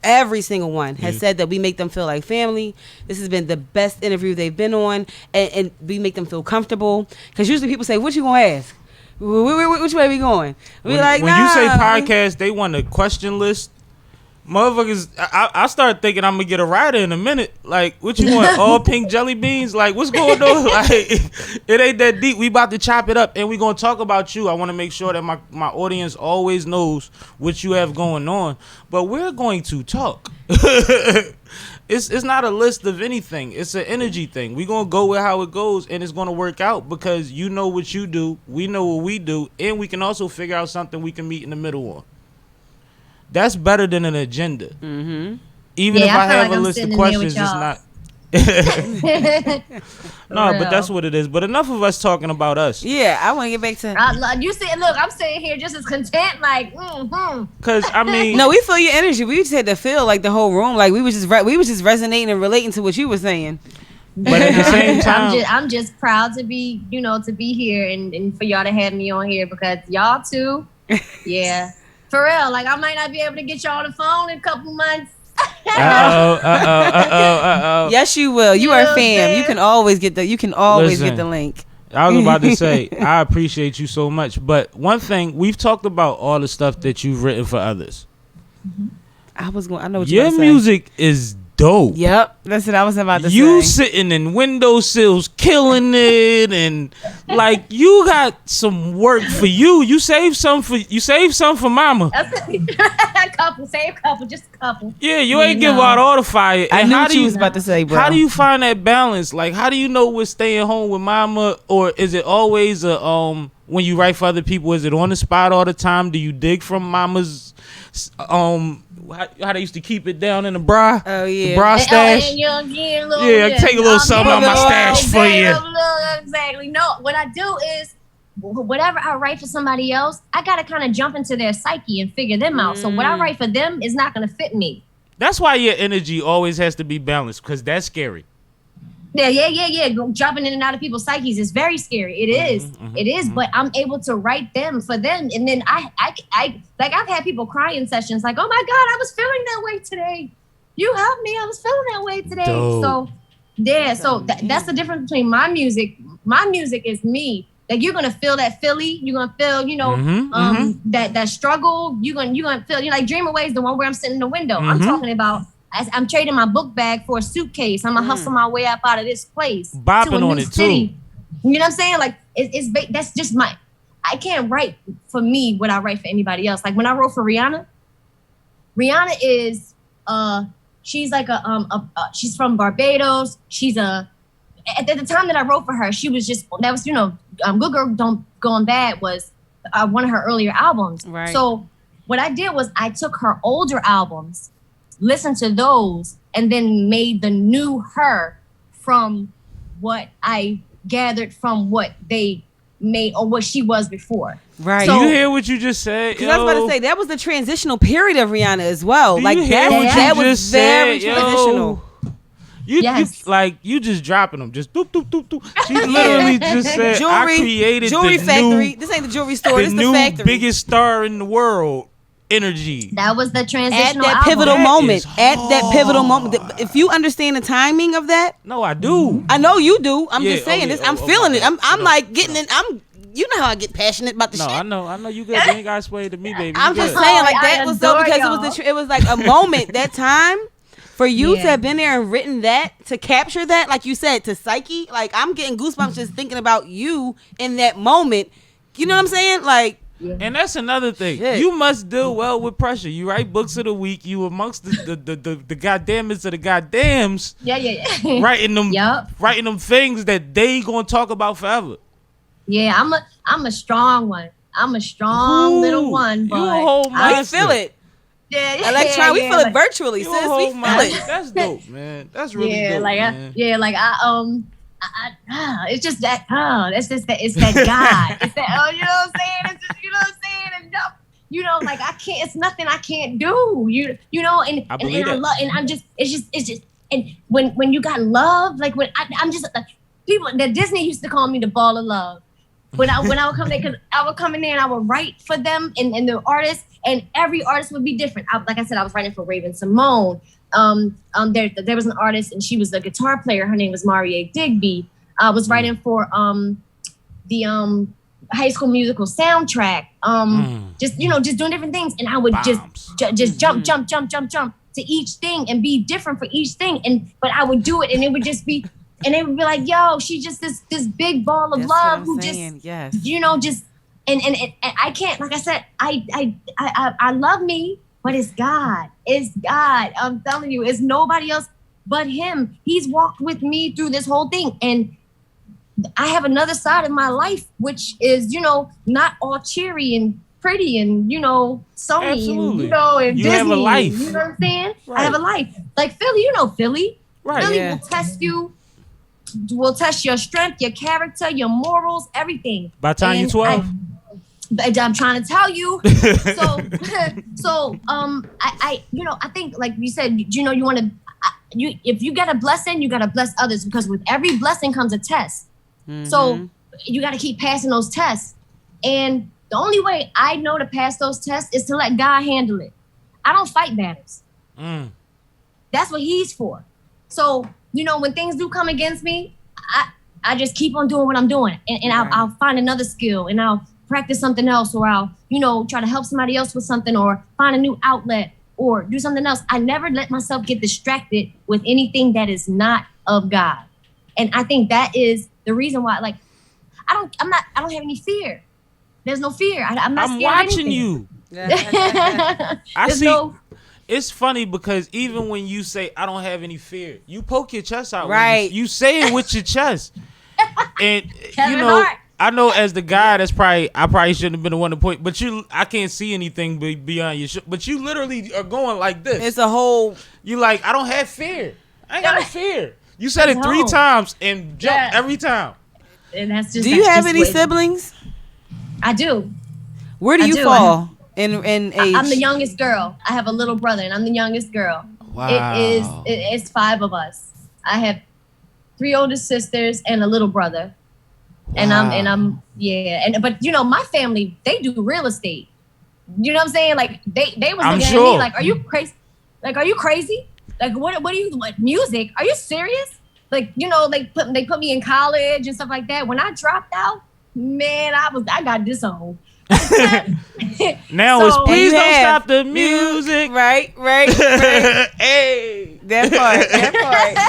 every single one has said that we make them feel like family. This has been the best interview they've been on, and we make them feel comfortable. Because usually people say, "What you gonna ask? Which way we going?" When you say podcast, they want a question list. Motherfuckers, I started thinking I'm gonna get a rider in a minute. Like, what you want? All pink jelly beans? Like, what's going on? Like, it ain't that deep. We about to chop it up, and we gonna talk about you. I want to make sure that my audience always knows what you have going on. But we're going to talk. It's not a list of anything. It's an energy thing. We're gonna go with how it goes, and it's gonna work out because you know what you do, we know what we do, and we can also figure out something we can meet in the middle on. That's better than an agenda. Even if I have a list of questions, No, but that's what it is. But enough of us talking about us. Yeah, I want to get back to. You see, look, I'm sitting here just as content, like, Cause I mean, no, we feel your energy. We just had to feel like the whole room, like we was just resonating and relating to what you were saying. But at the same time, I'm just proud to be, to be here and for y'all to have me on here because y'all too, yeah, for real. Like I might not be able to get y'all on the phone in a couple months. Yes, you will. You are fam. You can always get the. You can always get the link. I was about to say, I appreciate you so much. But one thing, we've talked about all the stuff that you've written for others. I know what you're Your music is dope. Yep, that's what I was about to say. You sitting in windowsills, killing it, and like you got some work for you. You saved some for mama. Save a couple, just a couple. Yeah, you ain't give out all the fire. I knew what you was about to say, bro. How do you find that balance? Like, how do you know what's staying home with mama, or is it always when you write for other people? Is it on the spot all the time? Do you dig from mama's how they used to keep it down in the bra? Oh yeah, the bra stash. Yeah, take a little something out my stash for you. Exactly. No, what I do is whatever I write for somebody else, I gotta kind of jump into their psyche and figure them out. So what I write for them is not gonna fit me. That's why your energy always has to be balanced, because that's scary. Yeah. Jumping in and out of people's psyches is very scary. It is. But I'm able to write them for them, and then I like I've had people cry in sessions, like, oh my God, I was feeling that way today. You helped me. I was feeling that way today. Dope. So yeah, that's the difference between my music. My music is me. Like you're gonna feel that Philly. You're gonna feel, that struggle. You're gonna feel, like Dream Away is the one where I'm sitting in the window. I'm talking about. I'm trading my book bag for a suitcase. I'm gonna hustle my way up out of this place. Bopping to a on new it city. too. You know what I'm saying? Like that's just I can't write for me what I write for anybody else. Like when I wrote for Rhianna is she's like she's from Barbados. She's at the time that I wrote for her, she was just Good Girl Don't Going Bad was one of her earlier albums. Right. So what I did was I took her older albums, listened to those, and then made the new her from what I gathered from what they made or what she was before. Right. So, you hear what you just said? Because I was about to say that was the transitional period of Rihanna as well. Like that was very transitional. You just dropping them. Just doop, doop, doop, doop. She literally just said, I created jewelry the factory. This ain't the jewelry store. This is the factory. Biggest star in the world. Energy. That was the transitional at that pivotal moment. At that pivotal moment. If you understand the timing of that. No, I do. I know you do. I'm just saying this. I'm feeling it. I'm like getting it. You know how I get passionate about the shit. I know you good. You ain't got to explain it to me, baby. I'm just saying, like that was so because it was like a moment that time for you to have been there and written that, to capture that, like you said, to psyche. Like I'm getting goosebumps just thinking about you in that moment. You know what I'm saying? Like. And that's another thing. Yeah. You must deal well with pressure. You write books of the week. You amongst the goddammits of the goddams. Yeah. Writing them things that they gonna talk about forever. Yeah, I'm a strong one. I'm a strong little one, but I feel it. Yeah, Electron, we feel it virtually, sis. We feel it. That's dope, man. That's really dope. It's just that it's that God. It's that you know what I'm saying? It's just, you know what I'm saying? And like I can't. It's nothing I can't do. And I love, and I'm just. It's just. And when you got love, like when I'm just people that Disney used to call me the ball of love. When I would come there, because I would come in there and I would write for them and the artists, and every artist would be different. Like I said, I was writing for Raven Simone. There was an artist and she was a guitar player. Her name was Marie Digby. I was writing for the High School Musical soundtrack. Just doing different things, and I would just jump to each thing and be different for each thing. But I would do it, and it would just be, and they would be like, "Yo, she's just this big ball of love who just and I can't. Like I said, I love me." But it's God. It's God. I'm telling you, it's nobody else but him. He's walked with me through this whole thing. And I have another side of my life, which is, not all cheery and pretty and, sunny. Absolutely. And, and you Disney. have a life. You know what I'm saying? Right. I have a life. Like Philly, Philly. Right. Really will test you, will test your strength, your character, your morals, everything. By the time you're 12? I'm trying to tell you. I think like you said, you want to, if you get a blessing, you got to bless others, because with every blessing comes a test. So you got to keep passing those tests. And the only way I know to pass those tests is to let God handle it. I don't fight battles. That's what he's for. So, when things do come against me, I just keep on doing what I'm doing. And I'll find another skill, and I'll practice something else, or I'll, try to help somebody else with something, or find a new outlet, or do something else. I never let myself get distracted with anything that is not of God. And I think that is the reason why, like, I don't have any fear. There's no fear. I'm not scared watching of you. I see. It's funny because even when you say I don't have any fear, you poke your chest out. Right. You say it with your chest. And Kevin Hart. I know as the guy I probably shouldn't have been the one to point, but I can't see anything beyond your but you literally are going like this. It's a whole. You like, I don't have fear. I ain't got no fear. You said it 3 times and jumped every time. And that's just. Do you have any siblings? I do. Where do you fall in age? I'm the youngest girl. I have a little brother, and I'm the youngest girl. Wow. It's 5 of us. I have 3 older sisters and a little brother. Wow. But my family, they do real estate. You know what I'm saying? Like they was looking at me like, are you crazy? Like, are you crazy? Like, what do you want? Music? Are you serious? Like, they put me in college and stuff like that. When I dropped out, man, I got disowned. Now it's please don't stop the music. Right. Hey, that part.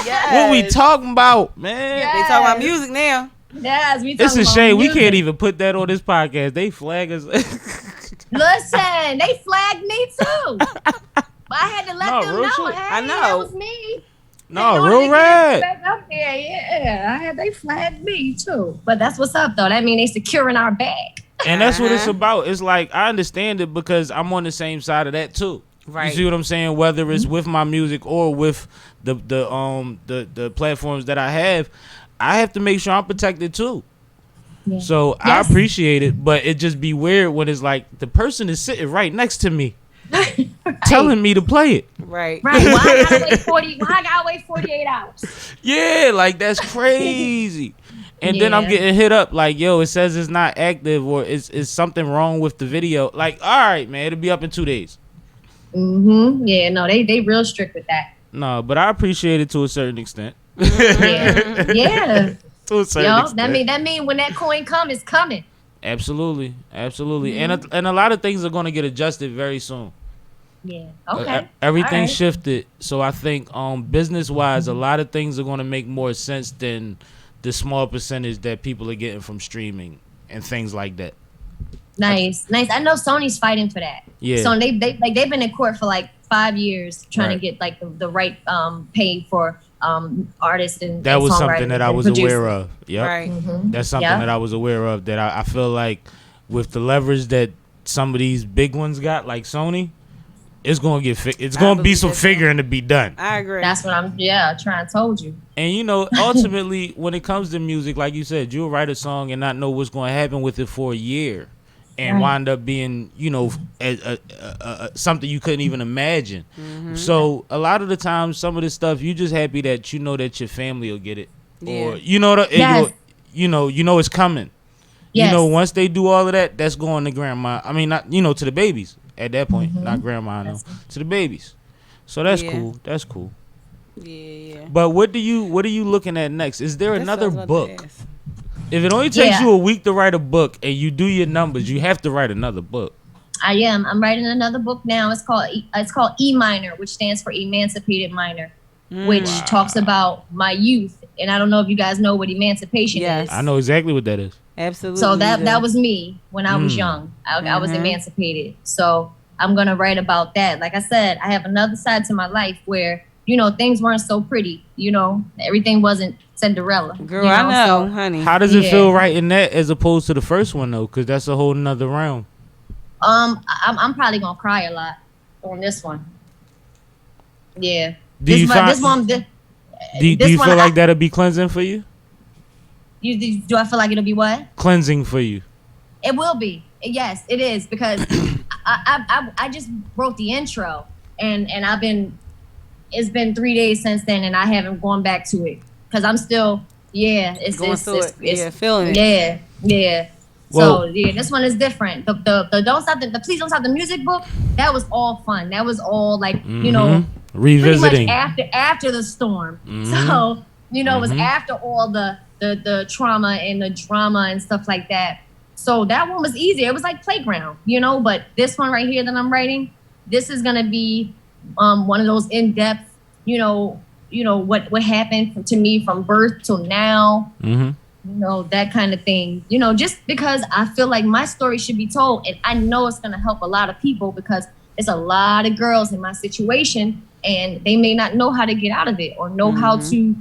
Yes. What we talking about, man? Yes. They talking about music now. Yes, we talking It's a about shame music. we can't even put that on this podcast. They flag us. Listen, they flagged me too. But I had to let them know. Shit. Hey, I know. that was me. No, real rad. Back up there, yeah. They flagged me too. But that's what's up though. That mean they securing our bag. And that's what it's about. It's like, I understand it because I'm on the same side of that too. Right. You see what I'm saying? Whether it's with my music or with the platforms that I have to make sure I'm protected too. Yeah. So I appreciate it, but it just be weird when it's like the person is sitting right next to me, right, telling me to play it. Right. Why I gotta wait 48 hours? Yeah, like that's crazy. And then I'm getting hit up like, yo, it says it's not active, or is something wrong with the video? Like, all right, man, it'll be up in 2 days. Yeah, no, they real strict with that. No, but I appreciate it to a certain extent. Yeah. To a certain extent. That mean when that coin come, it's coming. Absolutely. And a lot of things are going to get adjusted very soon. Yeah. Okay. Everything shifted, so I think business wise, a lot of things are going to make more sense than the small percentage that people are getting from streaming and things like that. Nice. I know Sony's fighting for that. Yeah. So they've been in court for like 5 years trying to get like the right pay for artists and that was something that I was aware of. Yep. Right. That's something that I was aware of, that I feel like with the leverage that some of these big ones got, like Sony, it's gonna it's gonna be some figuring to be done. I agree. That's what I'm trying to told you. And ultimately when it comes to music, like you said, you'll write a song and not know what's gonna happen with it for a year and wind up being, something you couldn't even imagine. So a lot of the times, some of the stuff, you just happy that that your family will get it, or it's coming. Yes. Once they do all of that, that's going to grandma. I mean, not to the babies at that point, not grandma, to the babies. So that's cool. That's cool. Yeah. But what are you looking at next? Is there another book? If it only takes you a week to write a book and you do your numbers, you have to write another book. I am. I'm writing another book now. It's called E Minor, which stands for Emancipated Minor, which talks about my youth. And I don't know if you guys know what emancipation is. I know exactly what that is. Absolutely. So that was me when I was young. I was emancipated. So I'm going to write about that. Like I said, I have another side to my life where, things weren't so pretty. Everything wasn't Cinderella. Girl, I know, honey. How does it feel writing that as opposed to the first one, though? Because that's a whole nother realm. I'm probably going to cry a lot on this one. Yeah. Do you feel like that'll be cleansing for you? Do I feel like it'll be what? Cleansing for you. It will be. Yes, it is, because I just wrote the intro, and it's been 3 days since then, and I haven't gone back to it because I'm still it's feeling it. Yeah. So this one is different. The don't stop the please don't stop the music book. That was all fun. That was all like revisiting pretty much after the storm. So it was after all the trauma and the drama and stuff like that. So that one was easier. It was like playground, But this one right here that I'm writing, this is gonna be one of those in depth, what happened to me from birth till now. That kind of thing, just because I feel like my story should be told, and I know it's going to help a lot of people because there's a lot of girls in my situation and they may not know how to get out of it or know how to,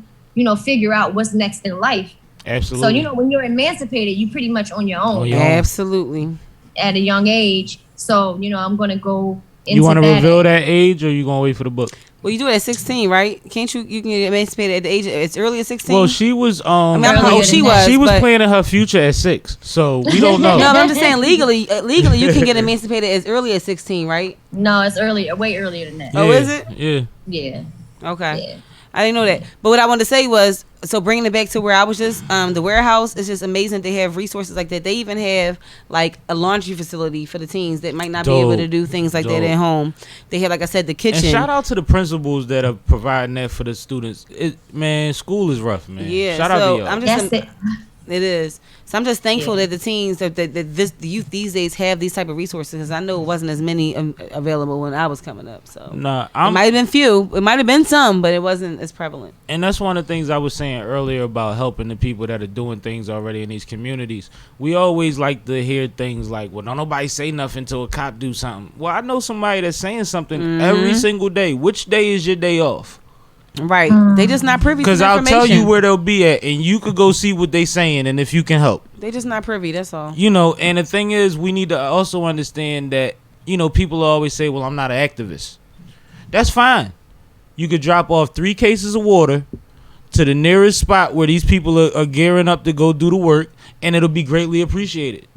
figure out what's next in life. Absolutely. So, when you're emancipated, you pretty much on your own. Absolutely. At a young age. So, I'm going to go into You want to reveal that age, or you going to wait for the book? Well, you do it at 16, right? Can't you? You can get emancipated at the age as early as 16. Well, she was. I don't know what she was. She was planning her future at 6, so we don't know. No, but I'm just saying legally, you can get emancipated as early as 16, right? No, it's earlier, way earlier than that. Oh, is it? Yeah. Yeah. Okay. Yeah. I didn't know that. But what I wanted to say was, so bringing it back to where I was just, the warehouse is just amazing. They have resources like that. They even have like a laundry facility for the teens that might not be able to do things like that at home. They have, like I said, the kitchen. And shout out to the principals that are providing that for the students. School is rough, man. Yeah. Shout out to y'all. I'm just it is. So I'm just thankful that the teens, that the youth these days have these type of resources, because I know it wasn't as many available when I was coming up. So it might have been few. It might have been some, but it wasn't as prevalent. And that's one of the things I was saying earlier about helping the people that are doing things already in these communities. We always like to hear things like, well, don't nobody say nothing till a cop do something. Well, I know somebody that's saying something every single day. Which day is your day off? Right. They just not privy to because I'll tell you where they'll be at, and you could go see what they saying, and if you can help. They just not privy, that's all. And the thing is, we need to also understand that, people always say, well, I'm not an activist. That's fine. You could drop off 3 cases of water to the nearest spot where these people are gearing up to go do the work, and it'll be greatly appreciated.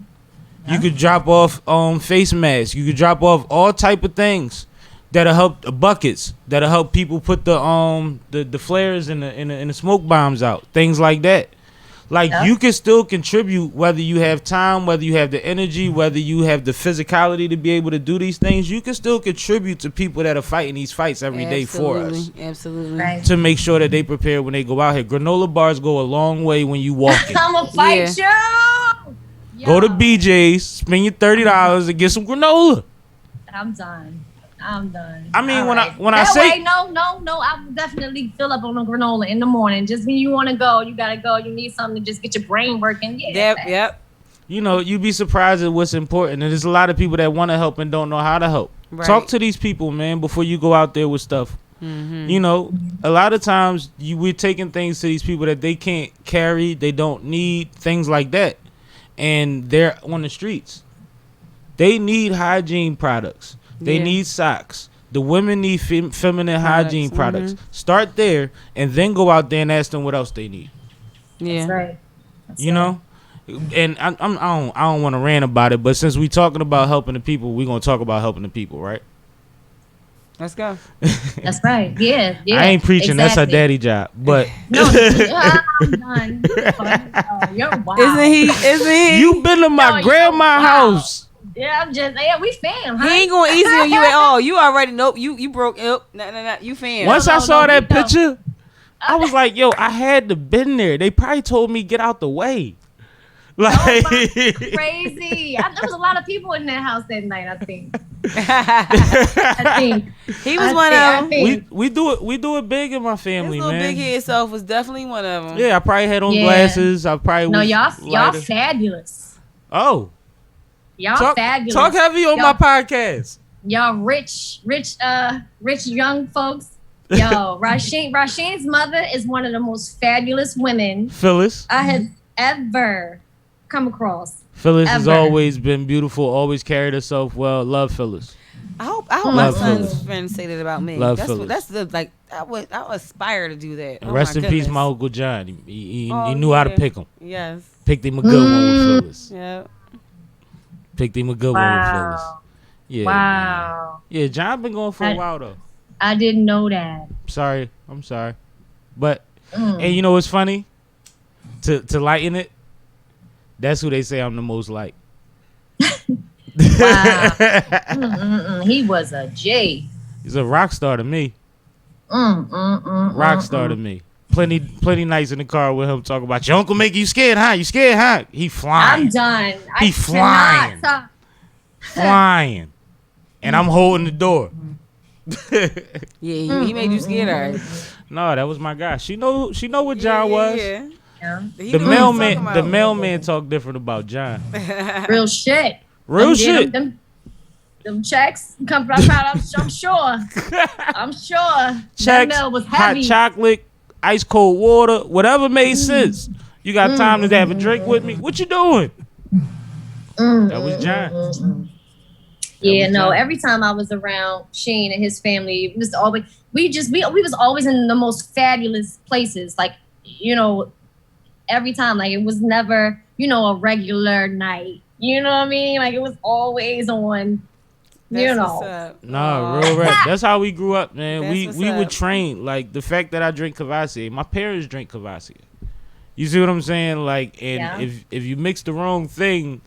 You could drop off face masks. You could drop off all type of things that'll help, buckets that'll help people put the flares and the smoke bombs out, things like that. Like you can still contribute, whether you have time, whether you have the energy, whether you have the physicality to be able to do these things. You can still contribute to people that are fighting these fights every day for us. Absolutely. Right. To make sure that they prepare when they go out here. Granola bars go a long way when you walking. I'm a fight you. Go to BJ's, spend your $30 and get some granola. I'm done. I mean, when I that say way, no, I will definitely fill up on a granola in the morning. Just when you want to go, you gotta go. You need something to just get your brain working. Yeah. Yep. You'd be surprised at what's important, and there's a lot of people that want to help and don't know how to help. Right. Talk to these people, man, before you go out there with stuff. A lot of times we're taking things to these people that they can't carry, they don't need, things like that, and they're on the streets. They need hygiene products. They need socks. The women need feminine hygiene products. Start there, and then go out there and ask them what else they need. Yeah, that's right. You know, and I don't want to rant about it, but since we talking about helping the people, we're gonna talk about helping the people, right? Let's go. That's right. Yeah. I ain't preaching. Exactly. That's her daddy job, but no, I'm done. You're wild. Isn't he? You been to my grandma's house. Yeah, we fam. Huh? He ain't going easy on you at all. You already you broke. Nah. You fam. Once I saw that picture, I was like, yo, I had to been there. They probably told me get out the way. Like crazy. There was a lot of people in that house that night. I think he was one of them. We do it big in my family, His little man. Big head self was definitely one of them. Yeah, I probably had on glasses. I probably y'all fabulous. Oh. Y'all fabulous. Talk heavy on my podcast. Y'all rich young folks. Yo, Rasheen's mother is one of the most fabulous women Phyllis I have ever come across. Phyllis has always been beautiful, always carried herself well. Love Phyllis. I hope hope my son's friends say that about me. Love that's Phyllis. what, that's the like. I would aspire to do that. Oh, Rest my in peace, goodness. my Uncle John. He knew how to pick them. Yes. Picked him a good one with Phyllis. Yeah. Picked him a good one with Phyllis. Yeah. Wow. Man. Yeah, John been going for a while though. I didn't know that. I'm sorry. But and you know what's funny? To lighten it, that's who they say I'm the most like. Wow. He was a J. He's a rock star to me. Rock star to me. Plenty nights in the car with him talking about your uncle make you scared, huh? You scared, huh? He flying. I'm done. He flying. Flying. And I'm holding the door. Yeah, he made you scared, all right. No, that was my guy. She know what John was. Yeah. The mailman talk different about John. Real shit. Real shit. Them checks come out. I'm sure. I'm sure. Checks, that mail was heavy. hot chocolate, ice cold water, whatever made sense. You got time to have a drink with me? What you doing? That was John. Yeah, no. Every time I was around Shane and his family, it was always we was always in the most fabulous places. Like, you know, every time, like it was never, you know, a regular night. You know what I mean? Like it was always on. You know. Nah, real rap. That's how we grew up, man. That's we were trained. Like the fact that I drink Cavassier, my parents drink Cavassier. You see what I'm saying? Like, and if you mix the wrong thing,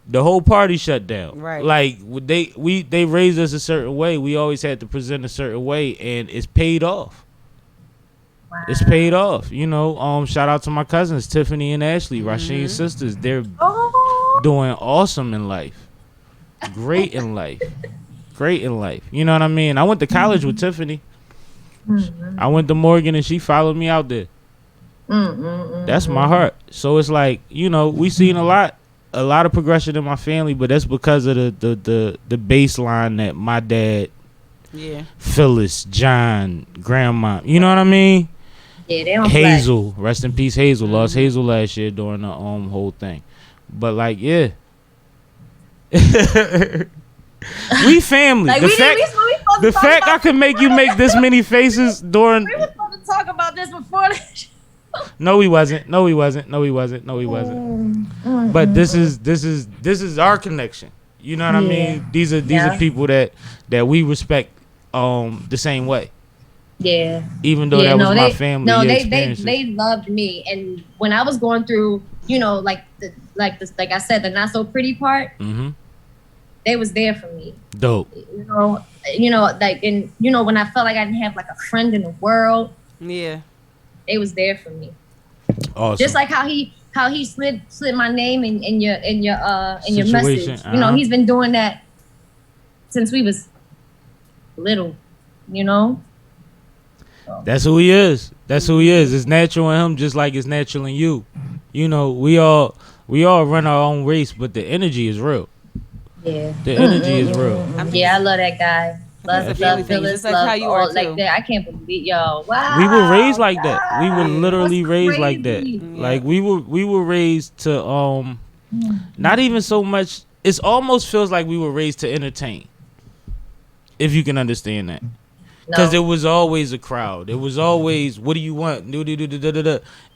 the whole party shut down. Right. Like they raised us a certain way. We always had to present a certain way, and it's paid off. Wow. It's paid off. You know, shout out to my cousins, Tiffany and Ashley, Rasheen's sisters. They're doing awesome in life. Great in life. Great in life. You know what I mean? I went to college with Tiffany. I went to Morgan and she followed me out there. That's my heart. So it's like, you know, we seen a lot of progression in my family, but that's because of the baseline that my dad, Phyllis, John, grandma, you know what I mean? Yeah, they don't Hazel, rest in peace, Hazel. Lost Hazel last year during the whole thing. But like, yeah. We family. Like, the fact I could make you make this many faces during. We were supposed to talk about this before the show. No, he wasn't. But this is our connection. You know what I mean? These are people that we respect the same way. Yeah. Even though that was my family. No, they loved me, and when I was going through, you know, like I said, the not so pretty part. They was there for me. Dope. You know, like, and you know, when I felt like I didn't have like a friend in the world. Yeah. They was there for me. Awesome. Just like how he slid my name in your message. You know, he's been doing that since we was little. You know. So. That's who he is. It's natural in him, just like it's natural in you. You know, we all run our own race, but the energy is real. Yeah. The energy is real. Yeah, I love that guy. Love Phyllis. That's how you are too. Like that. I can't believe, yo. Wow. We were raised like that. We were literally raised like that. Yeah. Like we were raised to not even so much. It almost feels like we were raised to entertain. If you can understand that. Because it was always a crowd. It was always, what do you want? And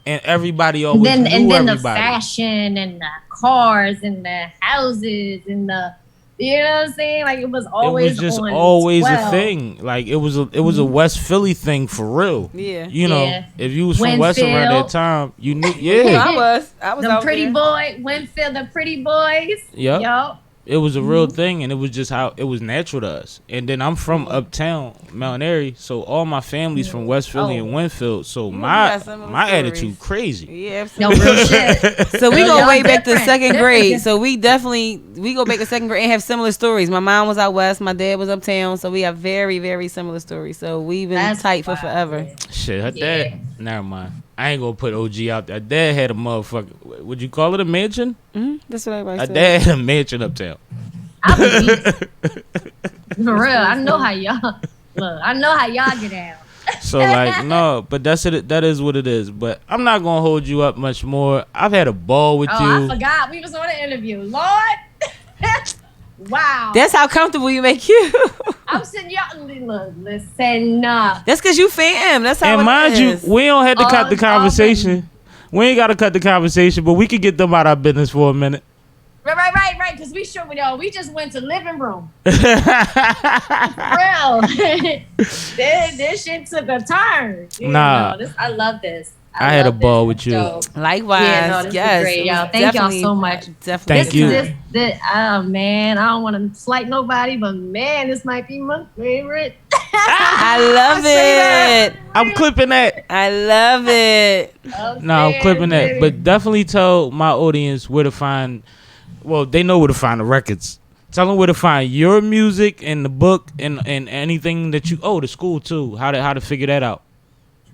everybody always knew everybody. The fashion and the cars and the houses and the, you know what I'm saying? Like it was always. It was just always a thing. Like it was a West Philly thing for real. Yeah. You know, if you was from West around that time, you knew. Yeah. I was. The pretty boy, Winfield, the pretty boys. Yep. Yup. It was a real thing, and it was just how it was natural to us. And then I'm from uptown, Mount Airy, so all my family's from West Philly and Winfield. So my attitude crazy. Yeah, no real shit. So we go way back to second grade. So we go back to second grade and have similar stories. My mom was out west, my dad was uptown, so we have very, very similar stories. So we've been tight for forever. Shit, her dad. Never mind. I ain't gonna put OG out there. Dad had a motherfucker. Would you call it a mansion? That's what everybody said. Dad had a mansion uptown. For real, I know how y'all look. I know how y'all get out. So like no, but that's it. That is what it is. But I'm not gonna hold you up much more. I've had a ball with you. I forgot we was on an interview. Lord, wow. That's how comfortable you make you. I'm sitting y'all. Look, listen. That's because you fam. That's how. And mind you, we don't have to cut the conversation. We ain't got to cut the conversation, but we can get them out of our business for a minute. Right. Because we sure we just went to living room. For real. this shit took a turn. I love this. I had a ball with you. Likewise. Yeah, this is great, y'all. Thank y'all so much. Definitely. Thank you. Oh man, I don't want to slight nobody, but man, this might be my favorite. I love it. I'm clipping that. I love it. No, I'm clipping that. But definitely tell my audience where to find. Well, they know where to find the records. Tell them where to find your music and the book and anything that you. Oh, the school too. How to figure that out.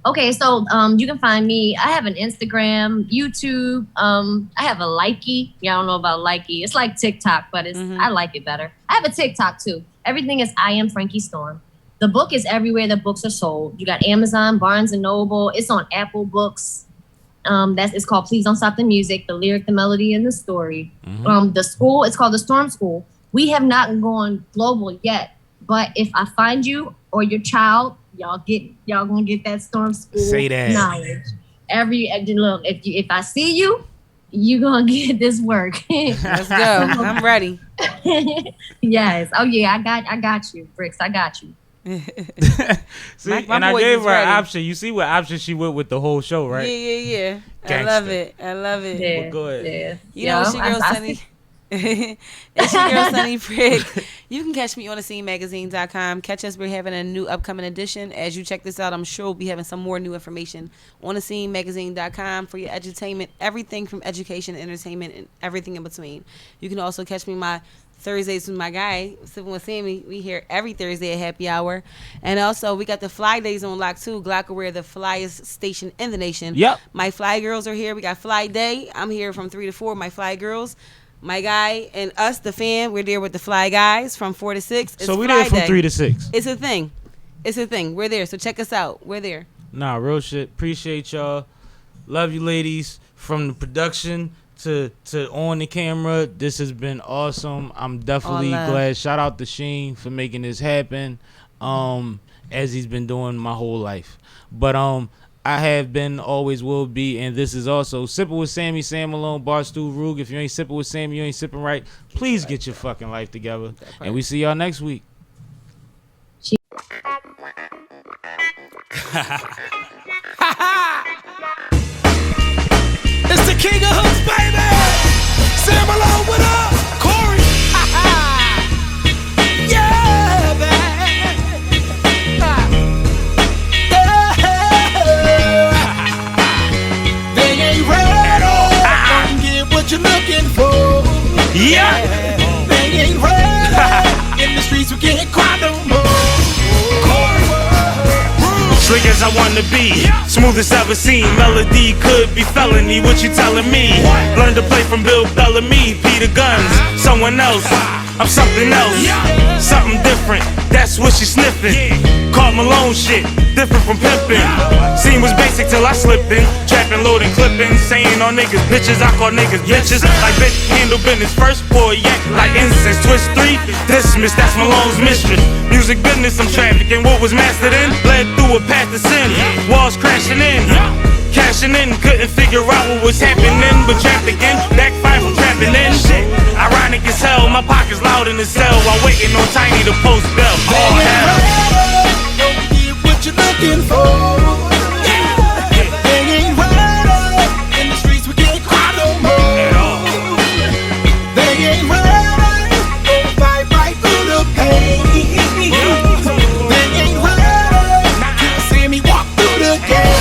Okay, so you can find me. I have an Instagram, YouTube. I have a Likey. Y'all don't know about Likey. It's like TikTok, but I like it better. I have a TikTok too. Everything is I am Frankie Storm. The book is everywhere that books are sold. You got Amazon, Barnes and Noble. It's on Apple Books. It's called Please Don't Stop the Music, the lyric, the melody, and the story. The school, it's called the Storm School. We have not gone global yet, but if I find you or your child, y'all gonna get that Storm School knowledge. If I see you, you gonna get this work. Let's go. I'm ready. Yes. Oh yeah, I got you, Bricks. I got you. See, my I gave her an option. You see what option she went with the whole show, right? Yeah. Gangsta. I love it. Yeah, well, go ahead. Yeah. It's your girl Sunny. It's your girl Sunny Prick. You can catch me on thescenemagazine.com. Catch us. We're having a new upcoming edition. As you check this out, I'm sure we'll be having some more new information on thescenemagazine.com for your edutainment, everything from education, entertainment, and everything in between. You can also catch me my Thursdays with my guy, Sippin with Sammie. We here every Thursday at happy hour. And also, we got the Fly Days on lock, too. Glocawear, the flyest station in the nation. Yep. My Fly Girls are here. We got Fly Day. I'm here from 3 to 4. My Fly Girls. My guy and us, the fam, we're there with the Fly Guys from 4 to 6. It's so we're there from Day. 3 to 6. It's a thing. We're there. So check us out. We're there. Nah, real shit. Appreciate y'all. Love you, ladies. From the production to on the camera, this has been awesome. I'm definitely glad. Shout out to Sheen for making this happen, as he's been doing my whole life. But I have been, always will be, and this is also Sippin with Sammie, Sam Malone, Barstool, Rug. If you ain't sipping with Sammie, you ain't sipping right. Please get your fucking life together, and we see y'all next week. It's the king of hooks, baby. Sam Malone, what up? Corey. Yeah, man. They ain't ready. Don't get what you're looking for. Yeah. They ain't ready. In the streets we can't cry no more. Slick as I wanna be, smooth as ever seen. Melody could be felony, what you telling me? Learn to play from Bill Bellamy, Peter Guns, someone else. I'm something else, something different. That's what she sniffing. Caught Malone shit, different from pimping. Scene was basic till I slipped in. Trapping, loading, clipping, saying on niggas bitches. I call niggas bitches. Like bitch, handle business first, pour yak like incense. Twist 3, dismiss. That's Malone's mistress. Music business, I'm trafficking. What was mastered in, led through a path to sin. Walls crashing in. Cashing in, couldn't figure out what was happening, but trapped again, backfire from trapping in. Ironic as hell, my pocket's loud in the cell while waiting on Tiny to post bell. Oh hell. Don't get what you're looking for. They ain't ready. In the streets we can't cry no more. They ain't ready. Don't fight right through the pain. They ain't ready. Till see me walk through the gate.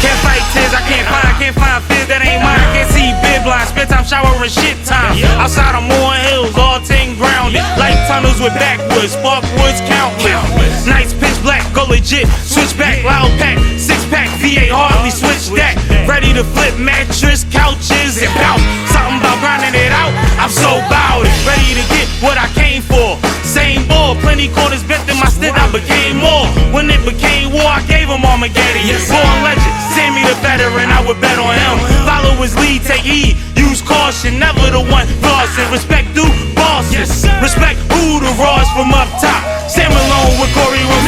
Can't fight tears, I can't find fears that ain't mine. Can't see big blind, spend time showering shit time. Outside I'm on hills, all 10 grounded. Like tunnels with backwoods, sparkwoods countless. Nights pitch black, go legit, switch back, loud pack, 6-pack, V8 hardly switch that. Ready to flip mattress, couches, and bout. Something about grinding it out, I'm so bout it. Ready to get what I came for. Same ball, plenty quarters bent in my stint, I became more. When it became war, I gave him Armageddon. Born legend, Sammie the veteran, I would bet on him. Follow his lead, take heed, use caution, never the one flossing. Respect due, boss Respect who the Ross from up top. Sam Malone with Corey when